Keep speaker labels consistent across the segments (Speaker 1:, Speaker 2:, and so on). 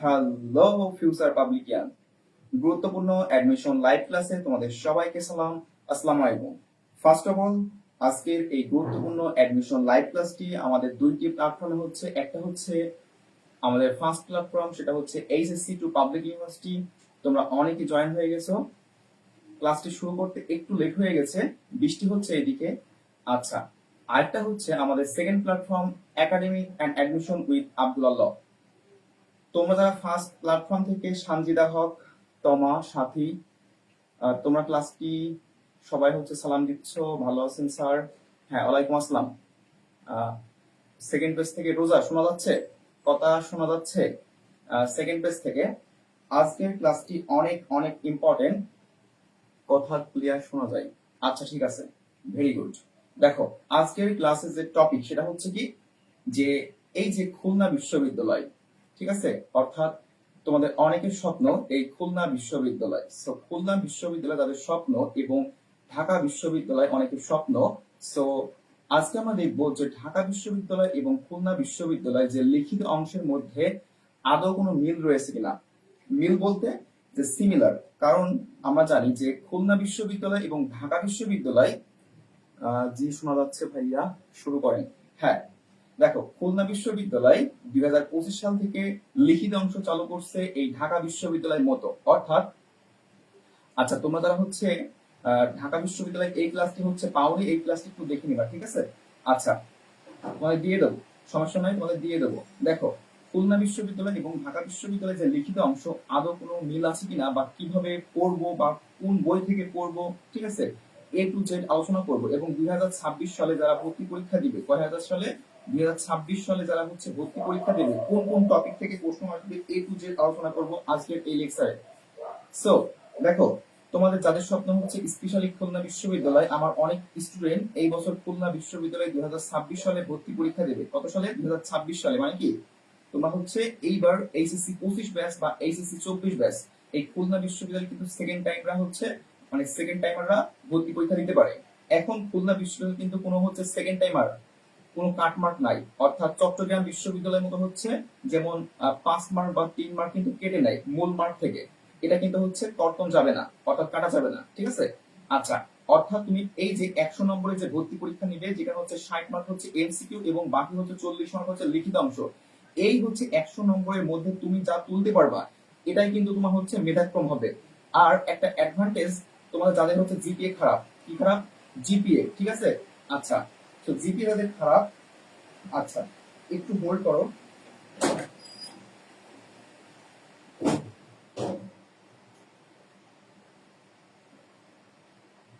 Speaker 1: Hello future পাবলিকিয়ান, গুরুত্বপূর্ণ admission live ক্লাসে তোমাদের সবাইকে সালাম। আসসালামু আলাইকুম। ফার্স্ট অফ অল, আজকের এই গুরুত্বপূর্ণ অ্যাডমিশন লাইভ ক্লাসটি আমাদের দুইটি প্ল্যাটফর্মে হচ্ছে। একটা হচ্ছে আমাদের ফার্স্ট প্ল্যাটফর্ম, সেটা হচ্ছে এইচএসসি টু পাবলিক ইউনিভার্সিটি। তোমরা অনেকে জয়েন হয়ে গেছো। ক্লাসটি শুরু করতে একটু লেট হয়ে গেছে, বৃষ্টি হচ্ছে এদিকে। আচ্ছা, আরেকটা হচ্ছে আমাদের second platform academic and admission with Abdullah. তোমরা যারা ফার্স্ট প্ল্যাটফর্ম থেকে সানজিদা হক, তমা, সাথী, তোমরা ক্লাসটি সবাই হচ্ছে সালাম দিচ্ছ, ভালো আছেন স্যার? হ্যাঁ, ওয়ালাইকুম আসসালাম। সেকেন্ড পেজ থেকে রোজা শোনা যাচ্ছে, কথা শোনা যাচ্ছে সেকেন্ড পেজ থেকে। আজকের ক্লাসটি অনেক অনেক ইম্পর্টেন্ট, কথা ক্লিয়ার শোনা যায়। আচ্ছা, ঠিক আছে, ভেরি গুড। দেখো, আজকের ক্লাসের যে টপিক সেটা হচ্ছে কি, যে এই যে খুলনা বিশ্ববিদ্যালয়, ঠিক আছে, অর্থাৎ তোমাদের অনেকের স্বপ্ন এই খুলনা বিশ্ববিদ্যালয়। সো খুলনা বিশ্ববিদ্যালয় তাদের স্বপ্ন এবং ঢাকা বিশ্ববিদ্যালয় অনেকের স্বপ্ন। সো আজকে আমরা দেখবো যে ঢাকা বিশ্ববিদ্যালয় এবং খুলনা বিশ্ববিদ্যালয় যে লিখিত অংশের মধ্যে আদৌ কোনো মিল রয়েছে কিনা। মিল বলতে যে সিমিলার, কারণ আমরা জানি যে খুলনা বিশ্ববিদ্যালয় এবং ঢাকা বিশ্ববিদ্যালয়, জি শোনা যাচ্ছে ভাইয়া, শুরু করেন। হ্যাঁ, দেখো, খুলনা বিশ্ববিদ্যালয় 2025 সাল থেকে লিখিত অংশ চালু করছে এই ঢাকা বিশ্ববিদ্যালয়ের মতো। অর্থাৎ, আচ্ছা, তোমরা যারা হচ্ছে ঢাকা বিশ্ববিদ্যালয় এই ক্লাসটি হচ্ছে পাওনি, এই ক্লাসটি একটু দেখে নিবা, ঠিক আছে? আচ্ছা, তোমাদের দিয়ে দেবো, সমস্যা নাই, তোমাদের দিয়ে দেবো। দেখো, খুলনা বিশ্ববিদ্যালয় এবং ঢাকা বিশ্ববিদ্যালয়ের যে লিখিত অংশ আদৌ কোনো মিল আছে কিনা, বা কিভাবে পড়বো বা কোন বই থেকে পড়বো, ঠিক আছে, এ টু জেড আলোচনা করবো। এবং 2026 সালে যারা ভর্তি পরীক্ষা দিবে, 2026 সালে যারা হচ্ছে ভর্তি পরীক্ষা দেবে, কোন কোন টপিক থেকে প্রশ্ন আসবে, এ টু জেড আলোচনা করবো আজকের এই লেকচারে। সো দেখো, তোমাদের যাদের স্বপ্ন হচ্ছে স্পেশালি খুলনা বিশ্ববিদ্যালয়, আমার অনেক স্টুডেন্ট এই বছর খুলনা বিশ্ববিদ্যালয় 2026 সালে ভর্তি পরীক্ষা দেবে। কত সালে? 2026 সালে। মানে কি, তোমরা হচ্ছে এইবার এইচএসসি 25 ব্যাচ বা এইচএসসি 24 ব্যাচ, এই খুলনা বিশ্ববিদ্যালয় কিন্তু সেকেন্ড টাইমরা হচ্ছে, মানে সেকেন্ড টাইমাররা ভর্তি পরীক্ষা দিতে পারে। এখন খুলনা বিশ্ববিদ্যালয় কিন্তু কোনো হচ্ছে সেকেন্ড টাইমার কোনো কাটমার্ক নাই। অর্থাৎ চট্টগ্রাম বিশ্ববিদ্যালয়ের মতো হচ্ছে যেমন 5 মার্ক বা 3 মার্ক কিন্তু কেটে নেয় মূল মার্ক থেকে, এটা কিন্তু হচ্ছে কর্তন যাবে না, অর্থাৎ কাটা যাবে না, ঠিক আছে? আচ্ছা, অর্থাৎ তুমি এই যে 100 নম্বরের যে ভর্তি পরীক্ষা নিবে, যেখানে হচ্ছে 60 মার্ক হচ্ছে এমসিকিউ এবং বাকি হচ্ছে 40 মার্ক হচ্ছে লিখিত অংশ, এই হচ্ছে 100 নম্বরের মধ্যে তুমি যা তুলতে পারবা, এটাই কিন্তু তোমার হচ্ছে মেধাক্রম হবে। আর একটা অ্যাডভান্টেজ, তোমাদের যাদের হচ্ছে জিপিএ খারাপ, কি খারাপ? জিপিএ, ঠিক আছে? আচ্ছা, তো জিপিএ যাদের খারাপ, আচ্ছা একটু হোল্ড করো।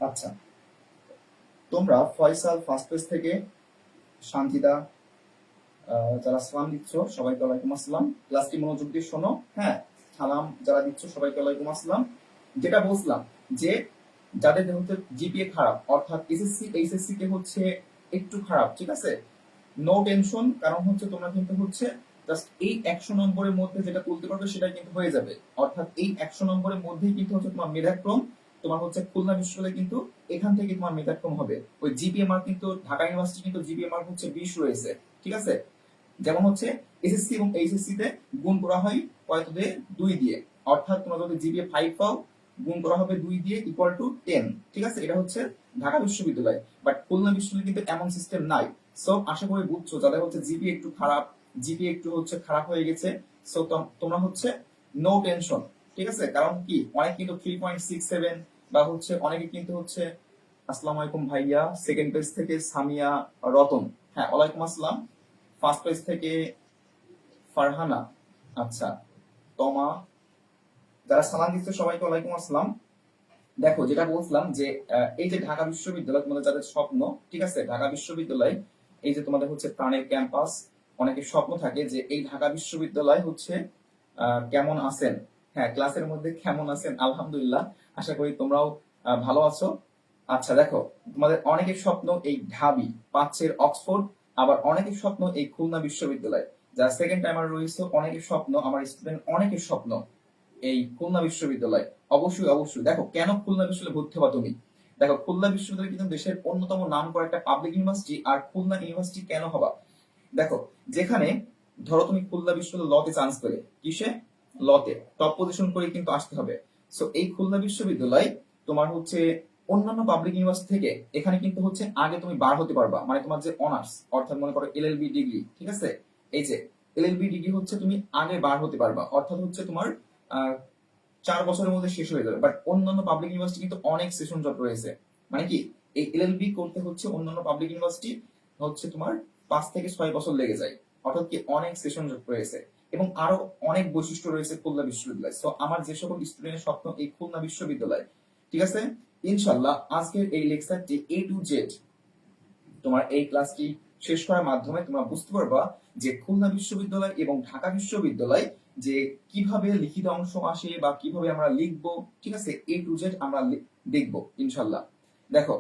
Speaker 1: আচ্ছা, তোমরা ফয়সাল ফার্স্ট পেজ থেকে, শান্তিদা, যারা সালাম দিচ্ছ সবাইকে ওয়ালাইকুম আসসালাম। ক্লাসটি মনোযোগ দিয়ে শোনো। হ্যাঁ, সালাম যারা দিচ্ছ সবাইকে ওয়ালাইকুম আসসালাম। যেটা বলছিলাম, যে যাদের হচ্ছে জিপিএ খারাপ, অর্থাৎ এসএসসি এইচএসসি কে হচ্ছে একটু খারাপ, ঠিক আছে, নো টেনশন, কারণ হচ্ছে তোমরা কিন্তু হচ্ছে জাস্ট এই 100 নম্বরের মধ্যে যেটা তুলতে পারবে সেটাই কিন্তু হয়ে যাবে। অর্থাৎ এই 100 নম্বরের মধ্যেই কিন্তু হচ্ছে তোমার মেধাক্রম, তোমার হচ্ছে খুলনা বিশ্ববিদ্যালয় কিন্তু এখান থেকে তোমার মেধাক্রম হবে। ওই জিপিএ মার্ক কিন্তু ঢাকা ইউনিভার্সিটি কিন্তু জিপিএ মার্ক হচ্ছে 20 রয়েছে, ঠিক আছে? যেমন হচ্ছে এসএসসি এবং এইচএসসি তে গুণ করা হয় কত দিয়ে? 2 দিয়ে। অর্থাৎ তোমরা যদি জিপিএ 5 পাও, গুণ করা হবে 2 দিয়ে, ইকুয়াল টু 10, ঠিক আছে? এটা হচ্ছে ঢাকা বিশ্ববিদ্যালয়। বাট খুলনা বিশ্ববিদ্যালয় কিন্তু এমন সিস্টেম নাই। সো আশা করি বুঝছো, যাদের হচ্ছে জিপিএ একটু খারাপ, জিপিএ একটু হচ্ছে খারাপ হয়ে গেছে, সো তোমরা হচ্ছে নো টেনশন, ঠিক আছে? কারণ কি, অনেক কিন্তু 3.67 বা হচ্ছে অনেকে কিন্তু হচ্ছে, আসসালামু আলাইকুম ভাইয়া, সেকেন্ড পেজ থেকে সামিয়া রতন, হ্যাঁ ওয়ালাইকুম আসসালাম। ফার্স্ট পেজ থেকে ফারহানা, আচ্ছা, তমা, যারা সালাম দিচ্ছে সবাইকে ওয়ালাইকুম আসসালাম। দেখো, যেটা বলছিলাম যে এই যে ঢাকা বিশ্ববিদ্যালয় তোমাদের যাদের স্বপ্ন, ঠিক আছে, ঢাকা বিশ্ববিদ্যালয় এই যে তোমাদের হচ্ছে প্রাণের ক্যাম্পাস, অনেকের স্বপ্ন থাকে যে এই ঢাকা বিশ্ববিদ্যালয় হচ্ছে কেমন আছেন? হ্যাঁ, ক্লাসের মধ্যে কেমন আছেন? আলহামদুলিল্লাহ, আশা করি তোমরাও ভালো আছো। আচ্ছা, দেখো, তোমাদের অনেকের স্বপ্ন এই ঢাবি, পাচ্ছের অক্সফোর্ড, আবার অনেকের স্বপ্ন এই খুলনা বিশ্ববিদ্যালয়। যারা সেকেন্ড টাইমার রয়েছে, অনেকের স্বপ্ন, আমার স্টুডেন্ট অনেকের স্বপ্ন এই খুলনা বিশ্ববিদ্যালয়। অবশ্যই অবশ্যই, দেখো কেন খুলনা বিশ্ববিদ্যালয়ে ভর্তি হবা তুমি। দেখো, খুলনা বিশ্ববিদ্যালয় কিন্তু দেশের অন্যতম নাম করা একটা পাবলিক ইউনিভার্সিটি। আর খুলনা ইউনিভার্সিটি কেন হবা? দেখো, যেখানে ধরো তুমি খুলনা বিশ্ববিদ্যালয় লতে চান্স পেলে, কিসে? লতে টপ পজিশন করে কিন্তু আসতে হবে। সো এই খুলনা বিশ্ববিদ্যালয় তোমার হচ্ছে অন্যান্য পাবলিক ইউনিভার্সিটি থেকে এখানে কিন্তু হচ্ছে আগে তুমি বার হতে পারবা, মানে তোমার যে অনার্স অর্থাৎ মনে করো এলএলবি ডিগ্রি, ঠিক আছে, এই যে এলএলবি ডিগ্রি হচ্ছে তুমি আগে বার হতে পারবা, অর্থাৎ হচ্ছে তোমার 4 বছরের মধ্যে শেষ হয়ে যাবে। বাট অন্যান্য পাবলিক ইউনিভার্সিটি কিন্তু অনেক সেশন জট রয়েছে, মানে কি এই এলএলবি করতে হচ্ছে অন্যান্য পাবলিক ইউনিভার্সিটি হচ্ছে তোমার 5 থেকে 6 বছর লেগে যায়, অর্থাৎ কি অনেক সেশন জট রয়েছে এবং আরো অনেক বৈশিষ্ট্য রয়েছে খুলনা বিশ্ববিদ্যালয়। সো আমার যে সকল স্টুডেন্টের স্বপ্ন এই খুলনা বিশ্ববিদ্যালয়, ঠিক আছে, ইনশাল্লাহ আজকের এই লেকচারটি A to Z তোমার এই ক্লাসটি শেষ করার মাধ্যমে তোমরা বুঝতে পারবা যে খুলনা বিশ্ববিদ্যালয় এবং ঢাকা বিশ্ববিদ্যালয় যে কিভাবে লিখিত অংশ আসে বা কিভাবে আমরা লিখবো, ঠিক আছে, A to Z আমরা দেখবো ইনশাল্লাহ। দেখো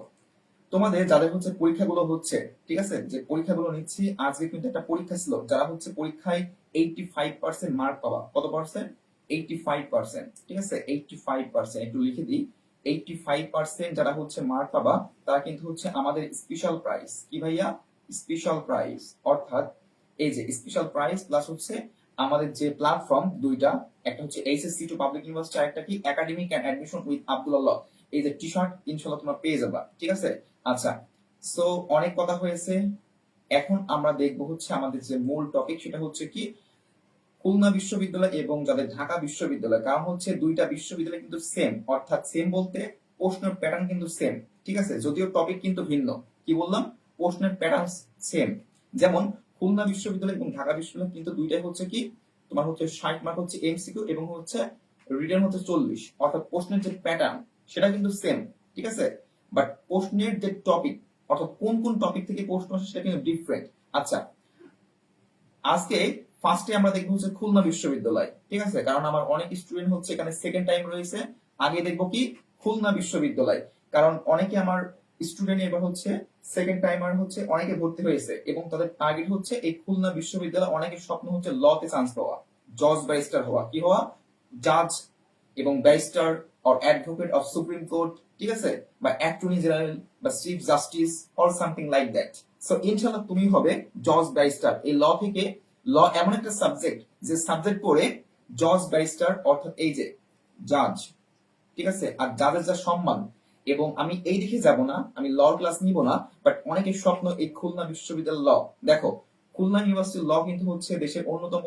Speaker 1: তোমাদের যাদের হচ্ছে পরীক্ষাগুলো হচ্ছে, ঠিক আছে, যে পরীক্ষাগুলো নিচ্ছি, আজকে কিন্তু একটা পরীক্ষা ছিল, যারা হচ্ছে পরীক্ষায় 85% মার্ক পাবা, কত পার্সেন্ট? 85%, ঠিক আছে, 85%, একটু লিখে দিই, 85% যারা হচ্ছে মার্ক পাবা তারা কিন্তু হচ্ছে আমাদের স্পেশাল প্রাইস, কি ভাইয়া? স্পেশাল প্রাইস, অর্থাৎ এই যে স্পেশাল প্রাইস প্লাস হচ্ছে আমাদের যে প্ল্যাটফর্ম দুইটা, একটা হচ্ছে এইচএসসি টু পাবলিক ইউনিভার্সিটি, আর একটা কি academic and admission with Abdullah, এই যে টি শার্ট ইনশাল্লাহ তোমরা পেয়ে যাবা, ঠিক আছে। আচ্ছা, সো অনেক কথা হয়েছে, এখন আমরা দেখবো হচ্ছে আমাদের যে মূল টপিক, সেটা হচ্ছে কি খুলনা বিশ্ববিদ্যালয় এবং যাদের ঢাকা বিশ্ববিদ্যালয়, কারণ হচ্ছে দুইটা বিশ্ববিদ্যালয় কিন্তু সেম, অর্থাৎ সেম বলতে প্রশ্নের প্যাটার্ন কিন্তু সেম, ঠিক আছে, যদিও টপিক কিন্তু ভিন্ন। কি বললাম? প্রশ্নের প্যাটার্ন সেম। যেমন খুলনা বিশ্ববিদ্যালয় এবং ঢাকা বিশ্ববিদ্যালয় কিন্তু দুইটাই হচ্ছে কি তোমার হচ্ছে 60 মার্ক হচ্ছে এমসিকিউ এবং হচ্ছে রিটেন হচ্ছে 40, অর্থাৎ প্রশ্নের যে প্যাটার্ন সেটা কিন্তু সেম, ঠিক আছে, বাট প্রশ্নের যে টপিক অর্থাৎ কোন কোন টপিক থেকে প্রশ্ন আসে সেটা কিন্তু ডিফারেন্ট। আচ্ছা, আজকে ফার্স্টে আমরা দেখবো হচ্ছে খুলনা বিশ্ববিদ্যালয়, ঠিক আছে, কারণ আমার অনেক স্টুডেন্ট হচ্ছে এখানে সেকেন্ড টাইম রয়েছে। আগে দেখবো কি খুলনা বিশ্ববিদ্যালয়, কারণ অনেকে আমার স্টুডেন্ট এবার হচ্ছে সেকেন্ড টাইমার হচ্ছে অনেকে ভর্তি হয়েছে এবং তাদের টার্গেট হচ্ছে এই খুলনা বিশ্ববিদ্যালয়, অনেকের স্বপ্ন হচ্ছে লতে চান্স পাওয়া, জজ ব্যারিস্টার হওয়া, কি হওয়া? জাজ এবং barrister or advocate of supreme court, ঠিক আছে, বা অ্যাটর্নি জেনারেল বা chief justice or something like that. So ইনশাআল্লাহ তুমি হবে জজ ব্যারিস্টার। এই ল থেকে, ল এমন একটা সাবজেক্ট যে সাবজেক্ট পড়ে জজ ব্যারিস্টার অর্থাৎ এই যে জাজ, ঠিক আছে, আর যাদের যা সম্মান, এবং আমি এই দিকে যাব না, আমি ল ক্লাস নিব না, বাট অনেকের স্বপ্ন এই খুলনা বিশ্ববিদ্যালয় ল। দেখো খুলনা ইউনিভার্সিটি ল কিন্তু হচ্ছে দেশের অন্যতম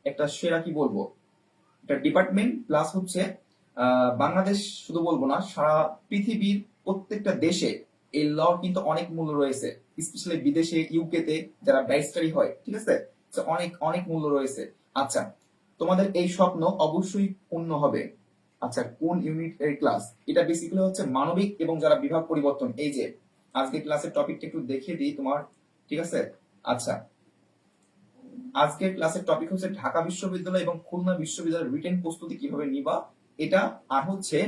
Speaker 1: একটা সেরা, কি বলবো, একটা ডিপার্টমেন্ট, প্লাস হচ্ছে বাংলাদেশ শুধু বলবো না, সারা পৃথিবীর প্রত্যেকটা দেশে এই ল কিন্তু অনেক মূল্য রয়েছে, স্পেশালি বিদেশে ইউকে তে যারা ব্যারিস্টারি হয়, ঠিক আছে, তো অনেক অনেক মূল্য রয়েছে। আচ্ছা, তোমাদের এই স্বপ্ন অবশ্যই পূর্ণ হবে। আচ্ছা, কোন ইউনিট এর ক্লাস? এটা বেসিক্যালি হচ্ছে মানবিক এবং যারা বিভাগ পরিবর্তন, এই যে আজকে ক্লাসের টপিকটা একটু দেখিয়ে দিই তোমার, ঠিক আছে। আচ্ছা, আজকের ক্লাসের টপিক হচ্ছে ঢাকা বিশ্ববিদ্যালয় এবং খুলনা বিশ্ববিদ্যালয়ের রিটেন প্রস্তুতি কিভাবে নিবা, এটা। আর হচ্ছে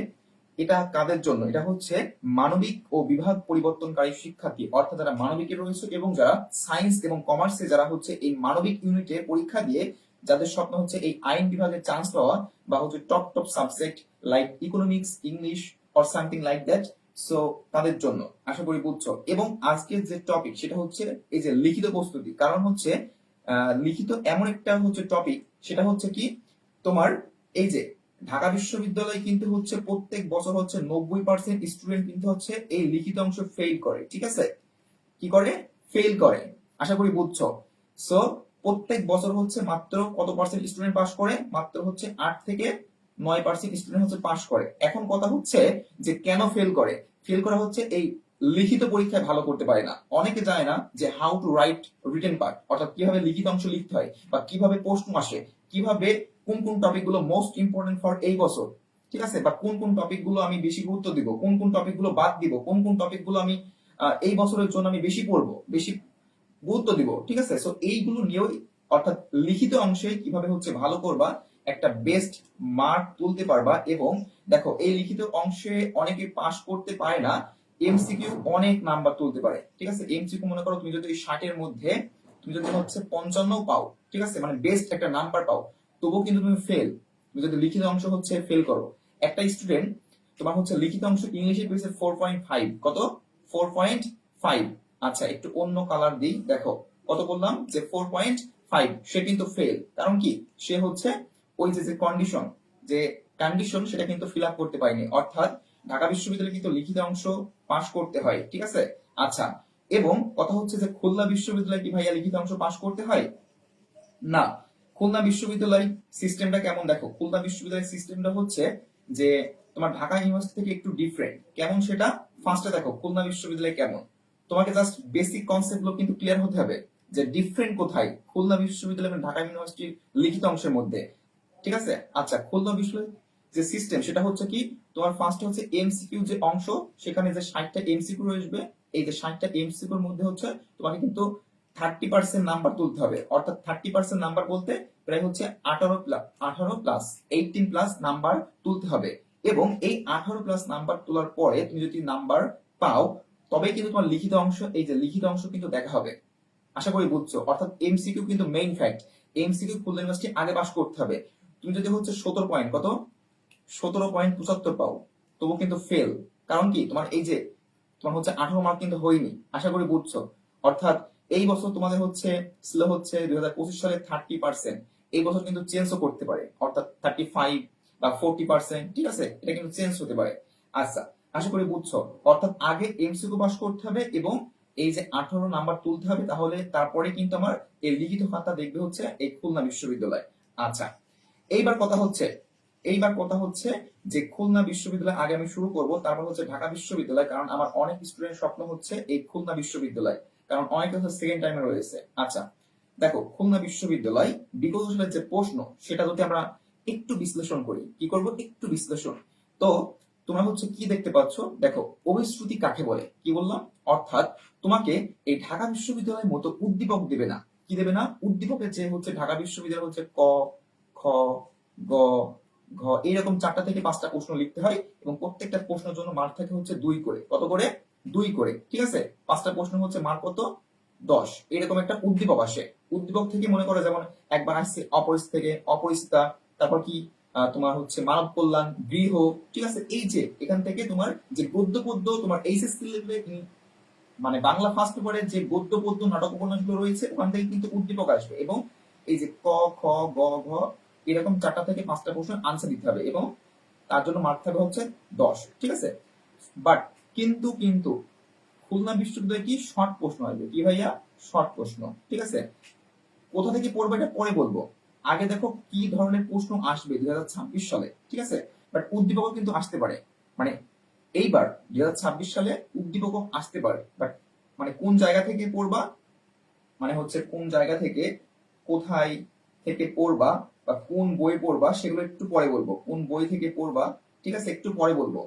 Speaker 1: এটা কাদের জন্য? এটা হচ্ছে মানবিক ও বিভাগ পরিবর্তনকারী শিক্ষার্থী, অর্থাৎ যারা মানবিকে রয়েছে এবং যারা সায়েন্স এবং কমার্সে যারা হচ্ছে এই মানবিক ইউনিটে পরীক্ষা দিয়ে যাদের স্বপ্ন হচ্ছে এই আইন বিভাগে চান্স পাওয়া বা হচ্ছে top top subject like economics, English or something like that. So তাদের জন্য আশা করি বুঝছো। এবং আজকের যে টপিক সেটা হচ্ছে এই যে লিখিত প্রস্তুতি, কারণ হচ্ছে লিখিত এমন একটা হচ্ছে টপিক, সেটা হচ্ছে কি তোমার এই যে ঢাকা বিশ্ববিদ্যালয় কিন্তু হচ্ছে প্রত্যেক বছর হচ্ছে 90% স্টুডেন্ট কিন্তু হচ্ছে এই লিখিত অংশ ফেল করে, ঠিক আছে, কি করে? ফেল করে, আশা করি বুঝছো। সো প্রত্যেক বছর হচ্ছে মাত্র কত পার্সেন্ট স্টুডেন্ট পাস করে? মাত্র হচ্ছে 8 থেকে 9% স্টুডেন্ট হচ্ছে পাস করে। এখন কথা হচ্ছে যে কেন ফেল করে? ফেল করা হচ্ছে এই লিখিত পরীক্ষায় ভালো করতে পারে না। অনেকে জানে না যে how to right written part, অর্থাৎ কিভাবে লিখিত অংশ লিখতে হয় বা কিভাবে প্রশ্ন আসে, কিভাবে কোন কোন টপিক গুলো মোস্ট ইম্পর্টেন্ট ফর এই বছর, ঠিক আছে, বা কোন কোন টপিক গুলো আমি বেশি গুরুত্ব দিব, কোন কোন টপিক গুলো বাদ দিব, কোন কোন টপিক গুলো আমি এই বছরের জন্য আমি বেশি পড়বো, বেশি গুরুত্ব দিব, ঠিক আছে। সো এইগুলো নিয়েও, অর্থাৎ লিখিত অংশে কিভাবে হচ্ছে ভালো করবা, একটা বেস্ট মার্ক তুলতে পারবা। এবং দেখো এই লিখিত অংশে অনেকে পাস করতে পারে না, এমসিকিউ অনেক নাম্বার তুলতে পারে, ঠিক আছে। এমসিকিউ মনে করো তুমি যদি এই 60-এর মধ্যে তুমি যদি হচ্ছে 55 পাও, ঠিক আছে, মানে বেস্ট একটা নাম্বার পাও, তবুও কিন্তু তুমি ফেল। তুমি যদি লিখিত অংশ হচ্ছে ফেল করো, একটা স্টুডেন্ট তোমার হচ্ছে লিখিত অংশ ইংলিশে পেয়েছে 4.5, কত? 4.5। আচ্ছা, একটু অন্য কালার দিই, দেখো কত বললাম যে 4.5, সে কিন্তু ফেল। কারণ কি? সে হচ্ছে ওই যে কন্ডিশন, যে কন্ডিশন সেটা কিন্তু ফিল আপ করতে পারিনি, অর্থাৎ ঢাকা বিশ্ববিদ্যালয়ে কিন্তু লিখিত অংশ পাশ করতে হয়, ঠিক আছে। আচ্ছা, এবং কথা হচ্ছে যে খুলনা বিশ্ববিদ্যালয়ে কি ভাইয়া লিখিত অংশ পাশ করতে হয়? না। খুলনা বিশ্ববিদ্যালয় সিস্টেমটা কেমন দেখো, খুলনা বিশ্ববিদ্যালয়ের সিস্টেমটা হচ্ছে যে তোমার ঢাকা ইউনিভার্সিটি থেকে একটু ডিফারেন্ট। কেমন সেটা ফার্স্টে দেখো খুলনা বিশ্ববিদ্যালয় কেমন, তোমাকে জাস্ট বেসিক কনসেপ্ট গুলো কিন্তু ক্লিয়ার হতে হবে যে ডিফারেন্ট কোথায় খুলনা বিশ্ববিদ্যালয় এবং ঢাকা ইউনিভার্সিটির লিখিত অংশের মধ্যে, ঠিক আছে। আচ্ছা, খুলনা বিশ্ববিদ্যালয় যে সিস্টেম সেটা হচ্ছে কি, তোমার ফার্স্টে হচ্ছে এমসিকিউ যে অংশ, সেখানে যে 60টা এমসিকিউ রয়েছে, এই যে 60টা এমসিকিউর মধ্যে হচ্ছে তোমাকে কিন্তু 30% নাম্বার তুলতে হবে, অর্থাৎ 30% নাম্বার বলতে প্রায় হচ্ছে 18 প্লাস নাম্বার তুলতে হবে। এবং এই 18 প্লাস নাম্বার তোলার পরে তুমি যদি নাম্বার পাও, তবে কিন্তু তোমার লিখিত অংশ, এই যে লিখিত অংশ কিন্তু দেখা হবে। আশা করি বুঝছো, অর্থাৎ এমসিকিউ কিন্তু main fact. MCQ Khulna university আগে পাস করতে হবে। তুমি যদি হচ্ছে 17 পয়েন্ট, কত 17.75 পাও, তবু কিন্তু ফেল। কারণ কি, তোমার এই যে তোমার হচ্ছে 18 মার্ক কিন্তু হয়নি। আশা করি বুঝছো। অর্থাৎ এই বছর তোমাদের হচ্ছে ছিল হচ্ছে 2025 সালে 30%, এই বছর কিন্তু চেঞ্জও করতে পারে, অর্থাৎ 35 বা 40%, ঠিক আছে, এটা কিন্তু চেঞ্জ হতে পারে। আচ্ছা, আশা করি বুঝছো। অর্থাৎ আগে এমসিকিউ পাস করতে হবে এবং এই যে 18 নাম্বার তুলতে হবে, তাহলে তারপরে কিন্তু আমার এই লিখিত খাতা দেখবে হচ্ছে এই খুলনা বিশ্ববিদ্যালয়। আচ্ছা, এইবার কথা হচ্ছে এইবার কথা হচ্ছে যে খুলনা বিশ্ববিদ্যালয় আগে আমি শুরু করব, তারপর হচ্ছে ঢাকা বিশ্ববিদ্যালয়, কারণ আমার অনেক স্টুডেন্ট স্বপ্ন হচ্ছে এই খুলনা বিশ্ববিদ্যালয়, কারণ অনেকে হচ্ছে সেকেন্ড টাইমে রয়েছে। আচ্ছা, দেখো খুলনা বিশ্ববিদ্যালয় বিগত সালের যে প্রশ্ন, সেটা যদি আমরা একটু বিশ্লেষণ করি, কি করব, একটু বিশ্লেষণ। তো তোমরা হচ্ছে কি দেখতে পাচ্ছ, দেখো অভিশ্রুতি কাকে বলে, কি বললাম, অর্থাৎ তোমাকে এই ঢাকা বিশ্ববিদ্যালয়ের মতো উদ্দীপক দেবে না। কি দেবে না? উদ্দীপকের যে হচ্ছে ঢাকা বিশ্ববিদ্যালয় হচ্ছে ক, খ, গ, ঘ, এইরকম 4টা থেকে 5টা প্রশ্ন লিখতে হয় এবং প্রত্যেকটা প্রশ্নের জন্য মার্ক থাকে হচ্ছে 2 করে। কত করে? 2 করে, ঠিক আছে। 5টা প্রশ্ন হচ্ছে মার্ক কত? 10। এরকম একটা উদ্দীপক আসে। উদ্দীপক থেকে মনে করো যেমন একবার আসছে অপরিচিত থেকে অপরিচিতা, তারপর কি তোমার হচ্ছে মানব কল্যাণ, গৃহ, ঠিক আছে। এই যে এখান থেকে তোমার যে গদ্য পদ্য, তোমার এইচএসসি লেভেলে মানে বাংলা ফার্স্ট পেপারের যে গদ্য পদ্য নাটক উপন্যাসগুলো রয়েছে, ওখান থেকে কিন্তু উদ্দীপক আসবে এবং এই যে ক, খ, গ, ঘ, এরকম 4টা থেকে 5টা প্রশ্ন আনসার দিতে হবে এবং তার জন্য মার্ক থাকবে হচ্ছে 10, ঠিক আছে। বাট কিন্তু কিন্তু খুলনা বিশ্ববিদ্যালয়ে কি শর্ট প্রশ্ন আসবে, কি ভাইয়া, শর্ট প্রশ্ন, ঠিক আছে। কোথা থেকে পড়বে এটা পরে বলবো, আগে দেখো কি ধরনের প্রশ্ন আসবে 2026 সালে, ঠিক আছে। বাট উদ্দীপকও কিন্তু আসতে পারে, মানে এইবার 2026 সালে উদ্দীপকও আসতে পারে, বাট মানে কোন জায়গা থেকে পড়বা, মানে হচ্ছে কোন জায়গা থেকে, কোথায় থেকে পড়বা বা কোন বই পড়বা, সেগুলো একটু পরে বলবো। কোন বই থেকে পড়বা, ঠিক আছে, একটু পরে বলবো।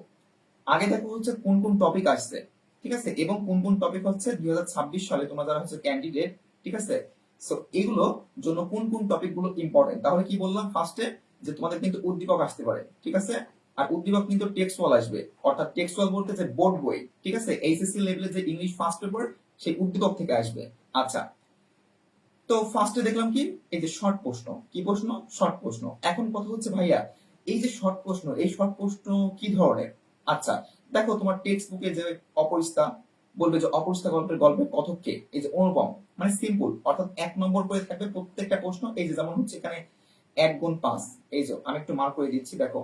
Speaker 1: আগে দেখো হচ্ছে কোন কোন টপিক আসছে, ঠিক আছে, এবং কোন কোন টপিক হচ্ছে 2026 সালে তোমরা যারা হচ্ছে ক্যান্ডিডেট, ঠিক আছে। সো এগুলো জন্য কোন কোন টপিক গুলো ইম্পর্টেন্ট, তাহলে কি বললাম ফার্স্টে, যে তোমাদের কিন্তু উদ্দীপক আসতে পারে, ঠিক আছে। আর উদ্দীপক কিন্তু টেক্সটুয়াল আসবে, অর্থাৎ টেক্সটুয়াল বলতে যে বোর্ড বই, ঠিক আছে, এইচএসসি লেভেলে যে ইংলিশ ফার্স্ট পেপার, সেই উদ্দীপক থেকে আসবে। আচ্ছা, তো ফার্স্টে দেখলাম কি, এই যে শর্ট প্রশ্ন, কি প্রশ্ন, শর্ট প্রশ্ন। এখন কথা হচ্ছে ভাইয়া, এই যে শর্ট প্রশ্ন, এই শর্ট প্রশ্ন কি ধরনের? আচ্ছা, দেখো তোমার টেক্সট বুকে যে অপরিচিতা, বলবে যে অপরিচিতা গল্পের কথক কে, এই যে অনুপম, মানে সিম্পল, অর্থাৎ 1 নম্বর করে থাকবে প্রত্যেকটা প্রশ্ন। এই যে যেমন হচ্ছে এখানে 1 গুণ 5, এই যে আমি একটু মার্ক করে দিচ্ছি, দেখো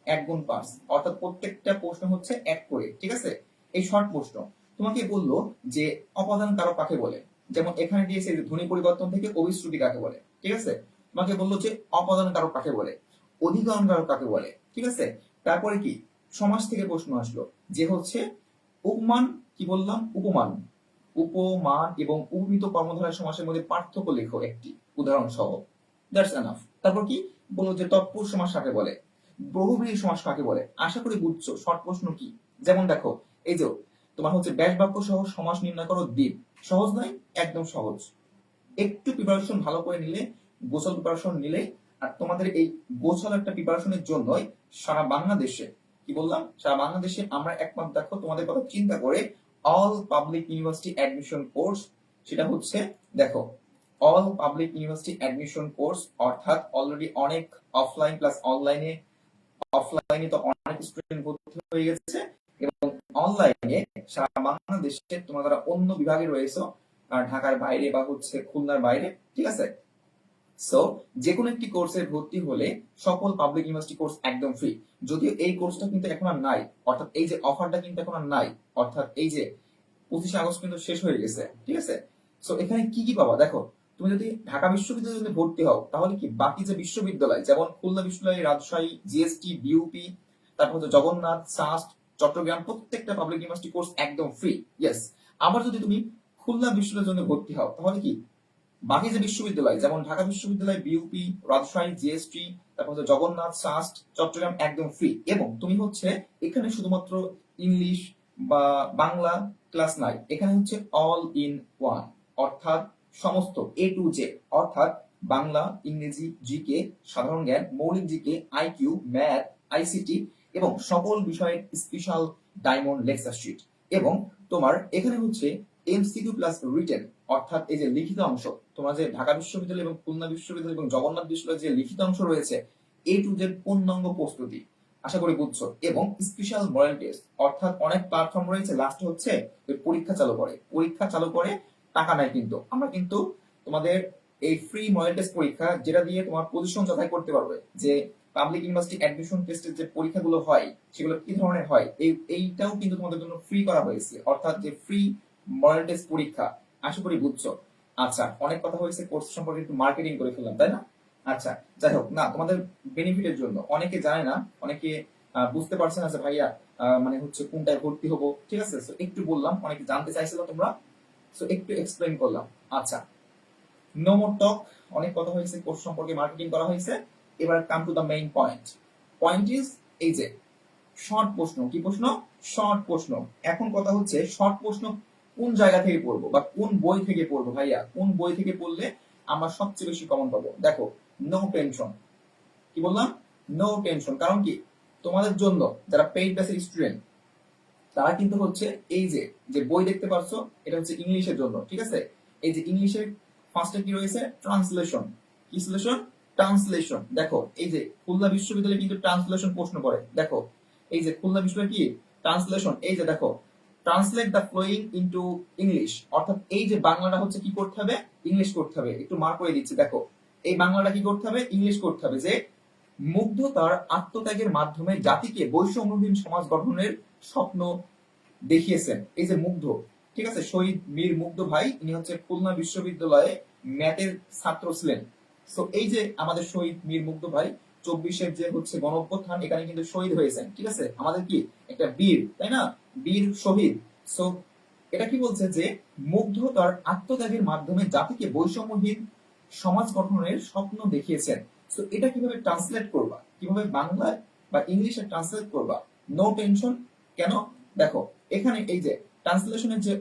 Speaker 1: 1 গুণ 5, অর্থাৎ প্রত্যেকটা প্রশ্ন হচ্ছে 1 করে, ঠিক আছে। এই শর্ট প্রশ্ন তোমাকে বললো যে অপাদান কারক কাকে বলে, যেমন এখানে দিয়েছে যে ধ্বনি পরিবর্তন থেকে অভিশ্রুতি কাকে বলে, ঠিক আছে। তোমাকে বললো যে অপাদান কারক কাকে বলে, অধিকরণ কারক কাকে বলে, ঠিক আছে। তারপরে কি, সমাস থেকে প্রশ্ন আসলো যে হচ্ছে উপমান, কি বললাম, উপমান, উপমান এবং উপমিত কর্মধারয় সমাসের মধ্যে পার্থক্য লেখো একটি উদাহরণ সহ। That's enough. তারপর কি বললো যে তৎপুরুষ সমাস কাকে বলে, বহুব্রীহি সমাস কাকে বলে। আশা করি বুঝছো শর্ট প্রশ্ন কি। যেমন দেখো, এই যে তোমার হচ্ছে ব্যাস বাক্য সহ সমাস নির্ণয় করো দ্বীপ, সহজ নয়, একদম সহজ। একটু প্রিপারেশন ভালো করে নিলে, গোছাল প্রিপারেশন নিলে, আর তোমাদের এই গোছাল একটা প্রিপারেশনের জন্যই সারা বাংলাদেশে, কি বললাম, সারা বাংলাদেশে আমরা একমাত্র, দেখো তোমাদের কথা চিন্তা করে, all public university admission course, সেটা হচ্ছে দেখো all public university admission course, অর্থাৎ অলরেডি অনেক অফলাইন প্লাস অনলাইনে, অফলাইনে তো অনেক স্টুডেন্ট ভর্তি হয়ে গেছে এবং অনলাইনে সারা বাংলাদেশে তোমরা যারা অন্য বিভাগে রয়েছে, ঢাকার বাইরে বা হচ্ছে খুলনার বাইরে, ঠিক আছে। সো যে কোনো একটি কোর্সে ভর্তি হলে সকল পাবলিক ইউনিভার্সিটি কোর্স একদম ফ্রি। যদিও এই কোর্সটা কিন্তু এখন আর নাই, অর্থাৎ এই যে অফারটা কিন্তু এখন আর নাই, অর্থাৎ এই যে 25 আগস্ট কিন্তু শেষ হয়ে গেছে, ঠিক আছে। সো এখানে কি কি পাবা দেখো, তুমি যদি ঢাকা বিশ্ববিদ্যালয়ে যদি ভর্তি হও তাহলে কি বাকি যে বিশ্ববিদ্যালয় যেমন খুলনা বিশ্ববিদ্যালয়, রাজশাহী, জিএসটি, বিউপি, তারপর হচ্ছে জগন্নাথ, সাস্ট, চট্টগ্রাম, প্রত্যেকটা পাবলিক ইউনিভার্সিটি কোর্স একদম ফ্রি। ইয়েস। আবার যদি তুমি খুলনা বিশ্ববিদ্যালয়ের জন্য ভর্তি হও তাহলে কি বাকি যে বিশ্ববিদ্যালয় যেমন ঢাকা বিশ্ববিদ্যালয়, বিউপি, রাজশাহী, জিএসটি, তারপর হচ্ছে জগন্নাথ, সাস্ট, চট্টগ্রাম একদম ফ্রি। এবং তুমি হচ্ছে এখানে শুধুমাত্র ইংলিশ বা বাংলা ক্লাস নাই, এখানে হচ্ছে অল ইন ওয়ান, অর্থাৎ সমস্ত এ টু জে, অর্থাৎ বাংলা, ইংরেজি, জিকে, সাধারণ জ্ঞান, মৌলিক জিকে, আইকিউ, ম্যাথ, আইসিটি এবং সকল বিষয়ের স্পেশাল ডায়মন্ড লেকচার শিট। এবং তোমার এখানে হচ্ছে এমসিকিউ প্লাস রিটেন, অর্থাৎ এই যে লিখিত অংশ, তোমার যে ঢাকা বিশ্ববিদ্যালয় এবং খুলনা বিশ্ববিদ্যালয় এবং জগন্নাথ বিশ্ববিদ্যালয়ের যে লিখিত অংশ রয়েছে এ টু জেড পূর্ণাঙ্গ প্রস্তুতি, আশা করি বুঝছো। এবং স্পেশাল মডেল টেস্ট, অর্থাৎ অনেক প্ল্যাটফর্ম রয়েছে লাস্টে হচ্ছে পরীক্ষা চালু করে, পরীক্ষা চালু করে টাকা নাই, কিন্তু আমরা কিন্তু তোমাদের এই ফ্রি মডেল টেস্ট পরীক্ষা যেটা দিয়ে তোমার পজিশন যাচাই করতে পারবে যে পাবলিক ইউনিভার্সিটি অ্যাডমিশন টেস্টের যে পরীক্ষাগুলো হয় সেগুলো কি ধরনের হয়, এইটাও কিন্তু তোমাদের জন্য ফ্রি করা হয়েছে, অর্থাৎ যে ফ্রি মডেল টেস্ট পরীক্ষা। আশা করি বুঝছো। আচ্ছা, অনেক কথা হয়েছে কোর্স সম্পর্কে, একটু মার্কেটিং করে ফেললাম, তাই না? আচ্ছা, যাই হোক, না তোমাদের বেনিফিটের জন্য, অনেকে জানে না, অনেকে বুঝতে পারছে না যে ভাইয়া মানে হচ্ছে কোনটায় ভর্তি হবো, ঠিক আছে। তো একটু বললাম, অনেকে জানতে চাইছিল তোমরা, সো একটু এক্সপ্লেইন করলাম। আচ্ছা, নো মোর টক, অনেক কথা হয়েছে, কোর্স সম্পর্কে মার্কেটিং করা হয়েছে। এবার come to the main point. Point is এই যে শর্ট প্রশ্ন। কি প্রশ্ন? শর্ট প্রশ্ন। এখন কথা হচ্ছে শর্ট প্রশ্ন কোন জায়গা থেকে পড়বো বা কোন বই থেকে পড়বো ভাইয়া, কোন বই থেকে পড়লে আমরা সবচেয়ে বেশি কমন পাবো? দেখো, নো টেনশন। কি বললাম? No tension. কারণ কি, তোমাদের জন্য যারা পেইড ব্যাচের স্টুডেন্ট তারা কিন্তু হচ্ছে এই যে যে বই দেখতে পারছো এটা হচ্ছে ইংলিশের জন্য, ঠিক আছে। এই যে ইংলিশের ফার্স্টে কি রয়েছে? ট্রান্সলেশন। কি সিলেশন? ট্রান্সলেশন। দেখো এই যে খুলনা বিশ্ববিদ্যালয়ে কিন্তু ট্রান্সলেশন প্রশ্ন করে। দেখো এই যে খুলনা বিশ্ববিদ্যালয় কি ট্রান্সলেশন, এই যে দেখো, translate the following into English, অর্থাৎ এই যে বাংলাটা হচ্ছে কি করতে হবে? ইংলিশ করতে হবে। একটু মার্ক করে দিচ্ছি, দেখো এই বাংলাটা কি করতে হবে? ইংলিশ করতে হবে। যে মুগ্ধ তার আত্মত্যাগের মাধ্যমে জাতিকে বৈষম্যহীন সমাজ গঠনের স্বপ্ন দেখিয়েছেন। এই যে মুগ্ধ, ঠিক আছে, শহীদ মীর মুগ্ধ ভাই, ইনি হচ্ছে খুলনা বিশ্ববিদ্যালয়ে ম্যাথের ছাত্র ছিলেন। সো এই যে আমাদের শহীদ মীর মুগ্ধ ভাই 24-এর যে হচ্ছে গণঅভ্যুত্থান, এখানে কিন্তু শহীদ হয়েছেন, ঠিক আছে। আমাদের কি একটা বীর, তাই না? বীর শহীদ। সো এটা কি বলছে? যে মুগ্ধ তার আত্মত্যাগের মাধ্যমে জাতিকে বৈষম্যহীন সমাজ গঠনের স্বপ্ন দেখিয়েছেন। সো এটা কিভাবে ট্রান্সলেট করবা, কিভাবে বাংলায় বা ইংলিশে ট্রান্সলেট করবা? No tension. কেন? দেখো এখানে এই যে ট্রান্সলেশনের যে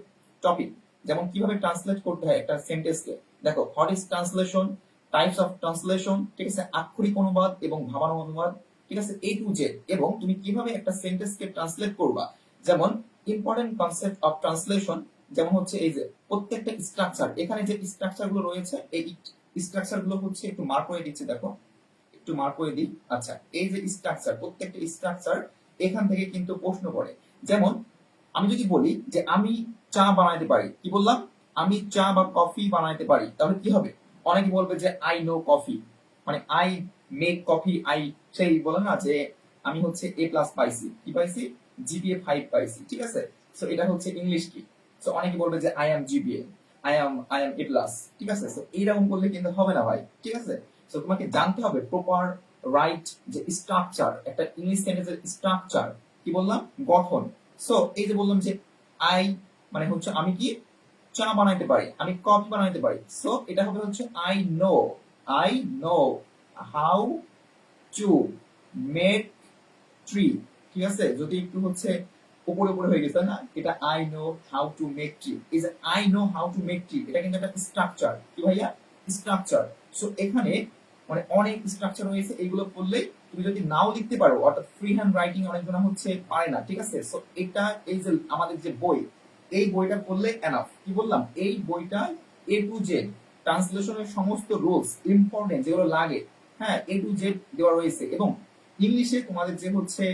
Speaker 1: টপিক, যেমন কিভাবে ট্রান্সলেট করতে হয় একটা সেন্টেন্সকে, দেখো what is translation, types of translation, ঠিক আছে, আক্ষরিক অনুবাদ এবং ভাবানো অনুবাদ, ঠিক আছে, এ টু জেড। এবং তুমি কিভাবে একটা সেন্টেন্সকে ট্রান্সলেট করবা, যেমন ইম্পর্টেন্ট কনসেপ্ট অফ ট্রান্সলেশন, যেমন হচ্ছে এই যে প্রত্যেকটা স্ট্রাকচার, এখানে যে স্ট্রাকচার গুলো রয়েছে এই স্ট্রাকচার গুলো হচ্ছে একটু মার্ক করে দিচ্ছি, দেখো একটু মার্ক করে দিই। আচ্ছা, এই যে স্ট্রাকচার, প্রত্যেকটা স্ট্রাকচার এখান থেকে কিন্তু প্রশ্ন করে। যেমন আমি যদি বলি যে আমি চা বানাইতে পারি, কি বললাম? আমি চা বা কফি বানাইতে পারি, তাহলে কি হবে? অনেকে বলবে যে আই নো কফি, মানে আই মেক কফি, আই, সেই বলে না যে আমি হচ্ছে এ প্লাস পাইছি, কি পাইছি? জিপিএ 5 পাইছি, ঠিক আছে। সো এটা হচ্ছে ইংলিশ কি? সো অনেকে বলবে যে I am GPA, I M A plus, ঠিক আছে। সো এইরকম করলে কিন্তু হবে না ভাই, ঠিক আছে। সো তোমাকে জানতে হবে প্রপার রাইট যে স্ট্রাকচার, একটা ইংলিশ সেন্টেন্সের স্ট্রাকচার, কি বললাম? গঠন। সো এই যে বললাম যে আই মানে হচ্ছে আমি কি চা বানাইতে পারি, আমি কফি বানাইতে পারি। সো এটা হবে হচ্ছে I know how to make tree, ঠিক আছে। যদি একটু হচ্ছে উপরে উপরে হয়ে গেছে না, এটা I know how to make tree, এই যে I know how to make tree, এটা কিন্তু একটা স্ট্রাকচার, কি ভাইয়া? স্ট্রাকচার। সো এখানে মানে অনেক স্ট্রাকচার রয়েছে, এইগুলো পড়লে তুমি যদি নাও লিখতে পারো, অর্থাৎ ফ্রি হ্যান্ড রাইটিং অনেকজন হচ্ছে পারে না, ঠিক আছে। সো এটা এই যে আমাদের যে বই, এই বইটা পড়লে এনাফ। কি বললাম? এই বইটা এ টু জেড ট্রান্সলেশনের সমস্ত রুলস ইম্পর্টেন্ট যেগুলো লাগে, হ্যাঁ, এ টু জেড দেওয়া রয়েছে। এবং ইংলিশে তোমাদের যে হচ্ছে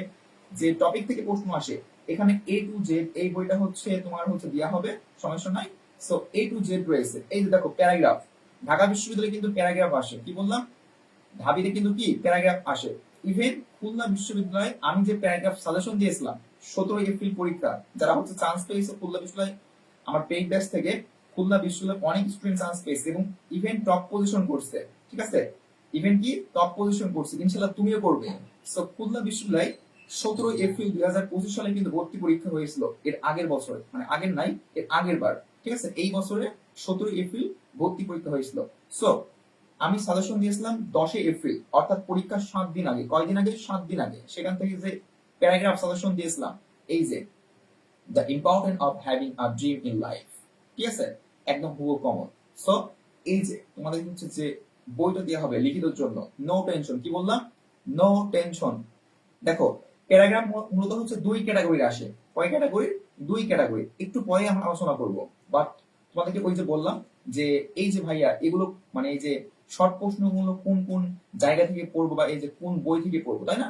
Speaker 1: যে টপিক থেকে প্রশ্ন আসে, এখানে এ টু জেড এই বইটা হচ্ছে তোমার হচ্ছে দেওয়া হবে, সমস্যা নাই। সো এ টু জেড রয়েছে। এই যে দেখো প্যারাগ্রাফ, ঢাকা বিশ্ববিদ্যালয়ে কিন্তু প্যারাগ্রাফ আসে, কি বললাম, ঢাবিতে কিন্তু কি প্যারাগ্রাফ আসে। ইভেন খুলনা বিশ্ববিদ্যালয়ে আমি যে প্যারাগ্রাফ সাজেশন দিয়েছিলাম 17 এপ্রিল পরীক্ষা, যারা হচ্ছে চান্স পেয়েছে খুলনা বিশ্ববিদ্যালয় আমার পেইড ব্যাচ থেকে, খুলনা বিশ্ববিদ্যালয়ে অনেক স্টুডেন্ট চান্স পেয়েছে এবং ইভেন টপ পজিশন করছে, ঠিক আছে, ইভেন কি টপ পজিশন করছে, ইনশাল্লাহ তুমিও করবে। সো খুলনা বিশ্ববিদ্যালয় 17 এপ্রিল 2025 সালে কিন্তু ভর্তি পরীক্ষা হয়েছিল, এর আগের বছরে, মানে আগের নাই, এর আগের বার, ঠিক আছে, এই বছরে 17 এপ্রিল ভর্তি পরীক্ষা হয়েছিল। সো আমি সাজেশন দিয়েছিলাম 10 এপ্রিল, অর্থাৎ পরীক্ষার 7 দিন আগে, কয়দিন আগে, 7 দিন আগে, সেখান থেকে যে প্যারাগ্রাফ সাজেশন দিয়েছিলাম, এই যে the important of having a dream in life, ঠিক আছে, একদম হুবহু কমন। সো এই যে তোমাদের হচ্ছে যে বইটা দেওয়া হবে লিখিতর জন্য, নো টেনশন, কি বললাম, নো টেনশন। দেখো প্যারাগ্রাফ মূলত হচ্ছে 2 ক্যাটাগরির আসে, কয় ক্যাটাগরি, 2 ক্যাটাগরি, একটু পরে আমরা আলোচনা করব। বাট তোমাদেরকে ওই যে বললাম যে এই যে ভাইয়া এগুলো মানে এই যে শর্ট প্রশ্নগুলো কোন কোন জায়গা থেকে পড়বো বা এই যে কোন বই থেকে পড়বো, তাই না,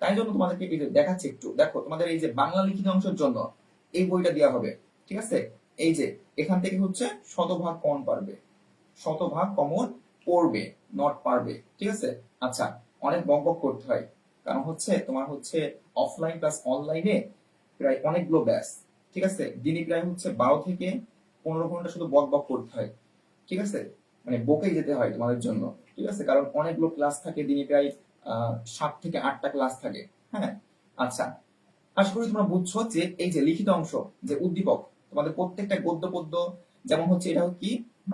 Speaker 1: তাই জন্য তোমাদেরকে এই যে দেখাচ্ছি একটু। দেখো তোমাদের এই যে বাংলা লিখিত অংশের জন্য এই বইটা দেওয়া হবে, ঠিক আছে, এই যে এখান থেকে হচ্ছে শতভাগ কমন পারবে, শতভাগ কমন পড়বে, নট পারবে, ঠিক আছে। আচ্ছা, অনেক বক বক করতে হয়, কারণ হচ্ছে তোমার হচ্ছে অফলাইন প্লাস অনলাইনে প্রায় অনেকগুলো ব্যাচ, ঠিক আছে, দিনে প্রায় হচ্ছে 12 থেকে 15 ঘন্টা শুধু বক বক করতে হয়, ঠিক আছে, মানে বকেই যেতে হয় তোমাদের জন্য, ঠিক আছে, কারণ অনেকগুলো ক্লাস থাকে, দিনে প্রায় 7 থেকে 8টা ক্লাস থাকে। হ্যাঁ, আচ্ছা, আশা করি তোমরা বুঝছো যে এই যে লিখিত অংশ, যে উদ্দীপক, তোমাদের প্রত্যেকটা গদ্য পদ্য, যেমন হচ্ছে এটা কি